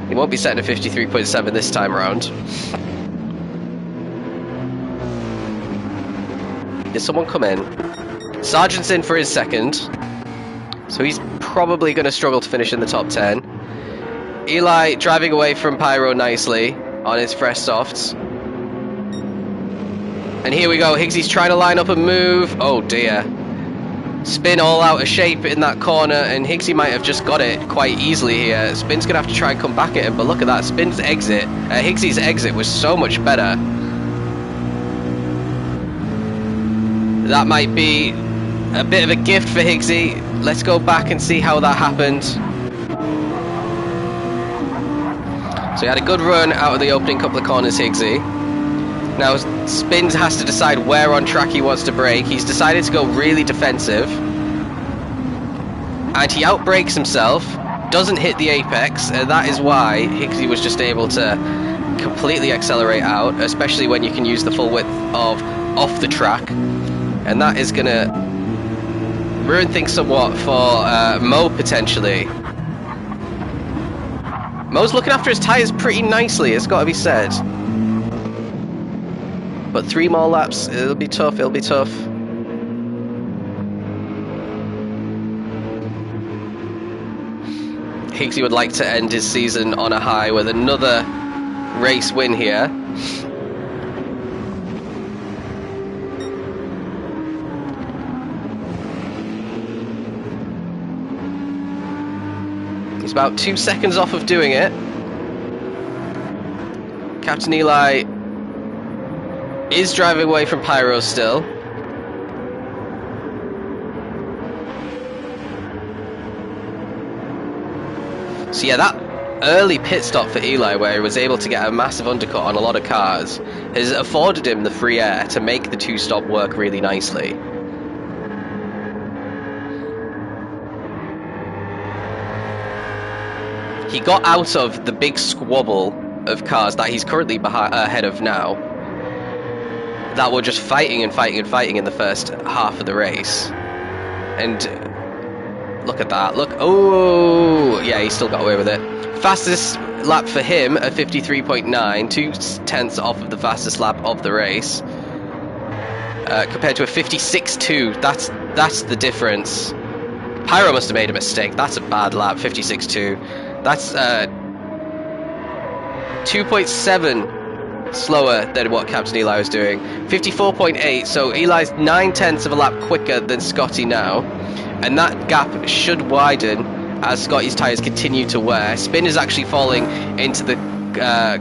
He won't be setting a 53.7 this time around. Did someone come in? Sargent's in for his 2nd, so he's probably going to struggle to finish in the top 10. Eli driving away from Pyro nicely on his fresh softs. And here we go, Higgsy's trying to line up a move. Oh dear. Spin all out of shape in that corner, and Higgsy might have just got it quite easily here. Spin's going to have to try and come back at him, but look at that. Spin's exit, Higgsy's exit was so much better. That might be a bit of a gift for Higgsy. Let's go back and see how that happened. So he had a good run out of the opening couple of corners, Higgsy. Now Spin has to decide where on track he wants to brake. He's decided to go really defensive. And he outbrakes himself, doesn't hit the apex, and that is why Higgsy was just able to completely accelerate out, especially when you can use the full width of off the track. And that is going to ruin things somewhat for Mo, potentially. Mo's looking after his tyres pretty nicely, it's got to be said. But 3 more laps, it'll be tough, it'll be tough. Higgsy would like to end his season on a high with another race win here. He's about 2 seconds off of doing it. Captain Eli is driving away from Pyro still. So yeah, that early pit stop for Eli, where he was able to get a massive undercut on a lot of cars, has afforded him the free air to make the 2-stop work really nicely. He got out of the big squabble of cars that he's currently ahead of now, that were just fighting and fighting and fighting in the first half of the race. And look at that, look, oh, yeah, he still got away with it. Fastest lap for him, a 53.9, 2/10 off of the fastest lap of the race. Compared to a 56.2, that's the difference. Pyro must have made a mistake, that's a bad lap, 56.2. That's 2.7 slower than what Captain Eli was doing. 54.8, so Eli's 9/10 of a lap quicker than Scotty now, and that gap should widen as Scotty's tyres continue to wear. Spin is actually falling into the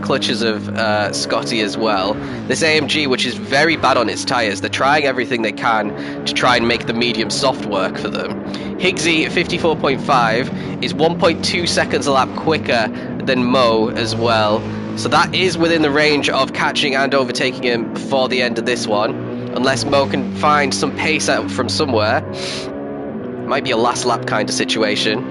clutches of Scotty as well. This AMG, which is very bad on its tyres, they're trying everything they can to try and make the medium soft work for them. Higgsy at 54.5 is 1.2 seconds a lap quicker than Mo as well. So that is within the range of catching and overtaking him before the end of this one. Unless Mo can find some pace out from somewhere. Might be a last lap kind of situation.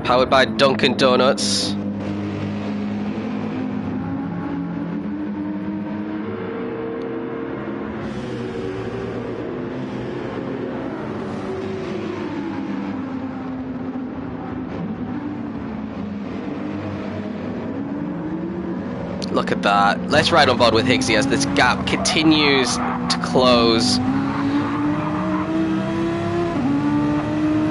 Powered by Dunkin' Donuts. Look at that. Let's ride on board with Higgsy as this gap continues to close.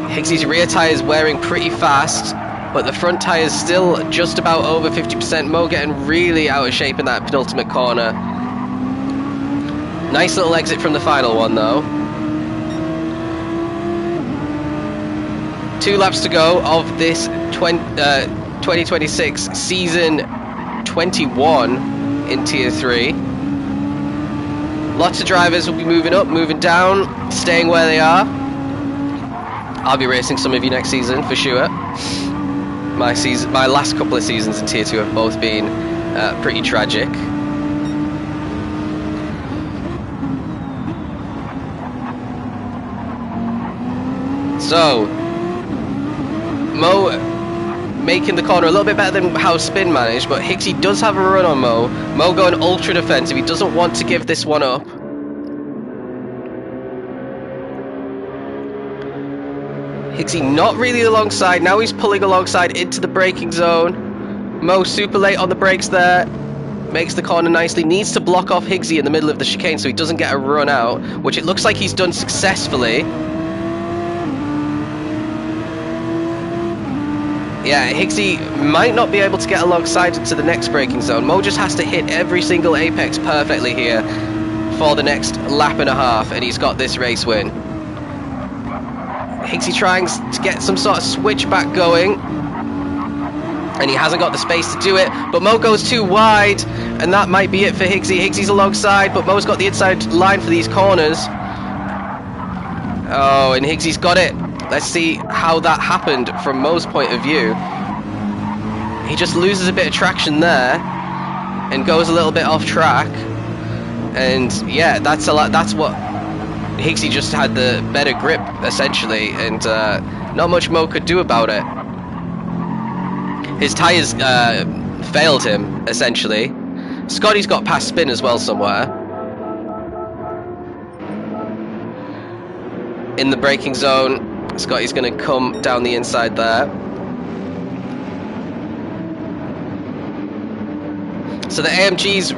Higgsy's rear tyre is wearing pretty fast, but the front tyre is still just about over 50%. Mo getting really out of shape in that penultimate corner. Nice little exit from the final one though. 2 laps to go of this 2026 season 21 in Tier 3. Lots of drivers will be moving up, moving down, staying where they are. I'll be racing some of you next season for sure. My last couple of seasons in Tier 2 have both been pretty tragic. So, Mo making the corner a little bit better than how Spin managed, but Higgsy does have a run on Mo. Mo going ultra defensive, he doesn't want to give this one up. Higgsy not really alongside, now he's pulling alongside into the braking zone. Mo super late on the brakes there, makes the corner nicely, needs to block off Higgsy in the middle of the chicane so he doesn't get a run out, which it looks like he's done successfully. Yeah, Higgsy might not be able to get alongside into the next braking zone. Mo just has to hit every single apex perfectly here for the next lap and a half, and he's got this race win. Higgsy trying to get some sort of switchback going, and he hasn't got the space to do it, but Mo goes too wide, and that might be it for Higgsy. Higgsy's alongside, but Mo's got the inside line for these corners. Oh, and Higgsy's got it. Let's see how that happened from Mo's point of view. He just loses a bit of traction there and goes a little bit off track. And yeah, that's what Higgsy just had the better grip essentially, and not much Mo could do about it. His tyres failed him essentially. Scotty's got past Spin as well somewhere. In the braking zone, Scotty's going to come down the inside there. So the AMGs,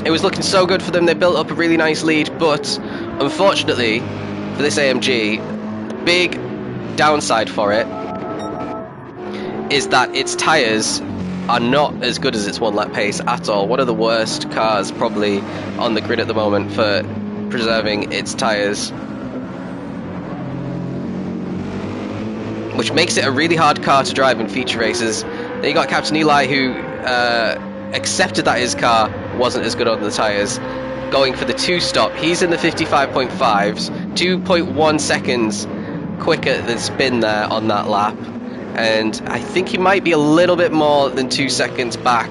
it was looking so good for them. They built up a really nice lead, but unfortunately for this AMG, the big downside for it is that its tyres are not as good as its 1 lap pace at all. One of the worst cars probably on the grid at the moment for preserving its tyres, which makes it a really hard car to drive in feature races. Then you got Captain Eli, who accepted that his car wasn't as good on the tyres, going for the 2-stop. He's in the 55.5s, 2.1 seconds quicker than Spin there on that lap, and I think he might be a little bit more than 2 seconds back,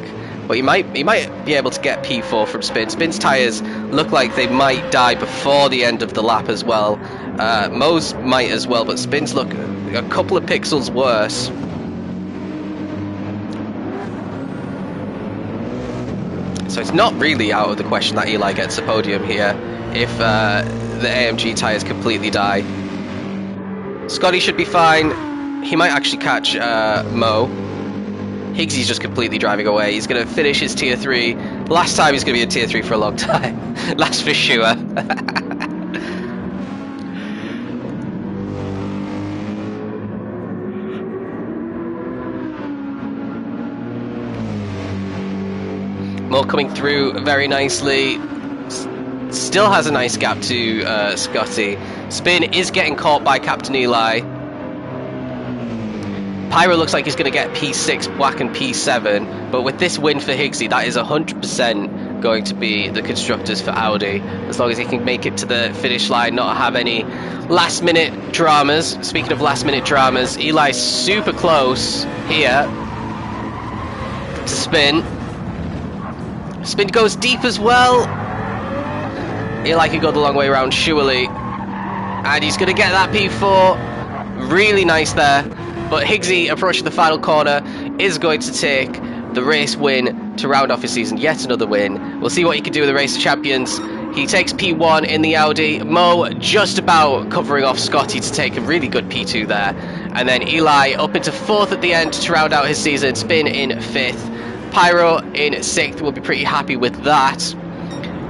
but he might be able to get P4 from Spin. Spin's tyres look like they might die before the end of the lap as well. Mo's might as well, but Spin's look a couple of pixels worse. So it's not really out of the question that Eli gets a podium here if the AMG tyres completely die. Scotty should be fine. He might actually catch Mo. Higgsy's just completely driving away. He's going to finish his Tier 3. Last time he's going to be in Tier 3 for a long time. That's for sure. Mo coming through very nicely. Still has a nice gap to Scotty. Spin is getting caught by Captain Eli. Pyro looks like he's going to get P6, Black and P7, but with this win for Higgsy, that is 100% going to be the constructors for Audi, as long as he can make it to the finish line, not have any last minute dramas. Speaking of last minute dramas, Eli's super close here to Spin. Spin goes deep as well. Eli can go the long way around surely, and he's going to get that P4. Really nice there. But Higgsy, approaching the final corner, is going to take the race win to round off his season. Yet another win. We'll see what he can do with the Race of Champions. He takes P1 in the Audi. Mo just about covering off Scotty to take a really good P2 there. And then Eli up into 4th at the end to round out his season. Spin in 5th. Pyro in 6th. We'll be pretty happy with that.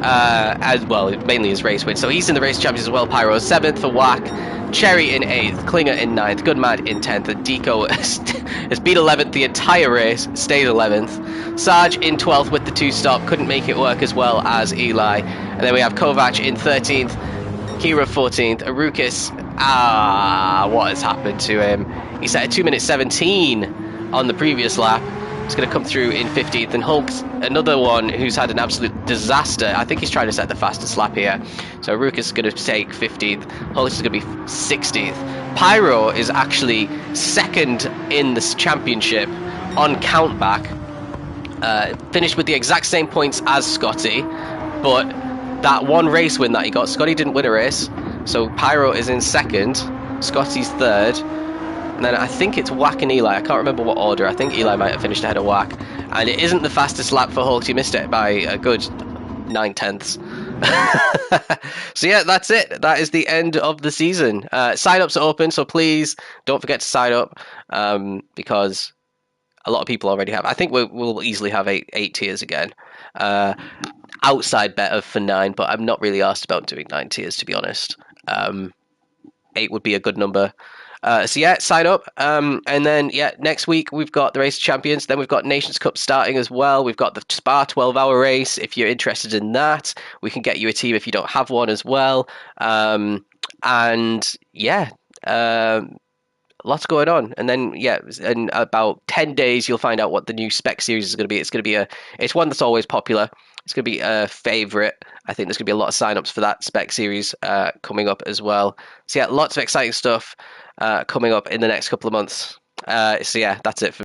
As well, mainly his race win. So he's in the race champions as well. Pyro 7th for Whack. Cherry in 8th. Klinger in 9th. Goodmad in 10th. And Deco has been 11th the entire race. Stayed 11th. Sarge in 12th with the 2-stop. Couldn't make it work as well as Eli. And then we have Kovac in 13th. Kira 14th. Arukis. What has happened to him? He set a 2 minute 17 on the previous lap. It's going to come through in 15th, and Hulk's another one who's had an absolute disaster. I think he's trying to set the fastest lap here. So Rukas is going to take 15th. Hulk is going to be 16th. Pyro is actually 2nd in this championship on countback. Finished with the exact same points as Scotty, but that one race win that he got, Scotty didn't win a race. So Pyro is in 2nd, Scotty's 3rd. And then I think it's Whack and Eli. I can't remember what order. I think Eli might have finished ahead of Whack. And it isn't the fastest lap for Hulk. He missed it by a good 9/10. So yeah, that's it. That is the end of the season. Sign-ups are open, so please don't forget to sign up, because a lot of people already have. I think we'll easily have eight tiers again. Outside bet of for 9, but I'm not really asked about doing 9 tiers, to be honest. 8 would be a good number. So yeah, sign up. And then yeah, next week we've got the Race of Champions. Then we've got Nations Cup starting as well. We've got the Spa 12-hour race. If you're interested in that, we can get you a team if you don't have one as well. And yeah, lots going on. And then yeah, in about 10 days you'll find out what the new spec series is going to be. It's going to be it's one that's always popular. It's going to be a favorite. I think there's going to be a lot of signups for that spec series coming up as well. So yeah, lots of exciting stuff coming up in the next couple of months. So yeah, that's it for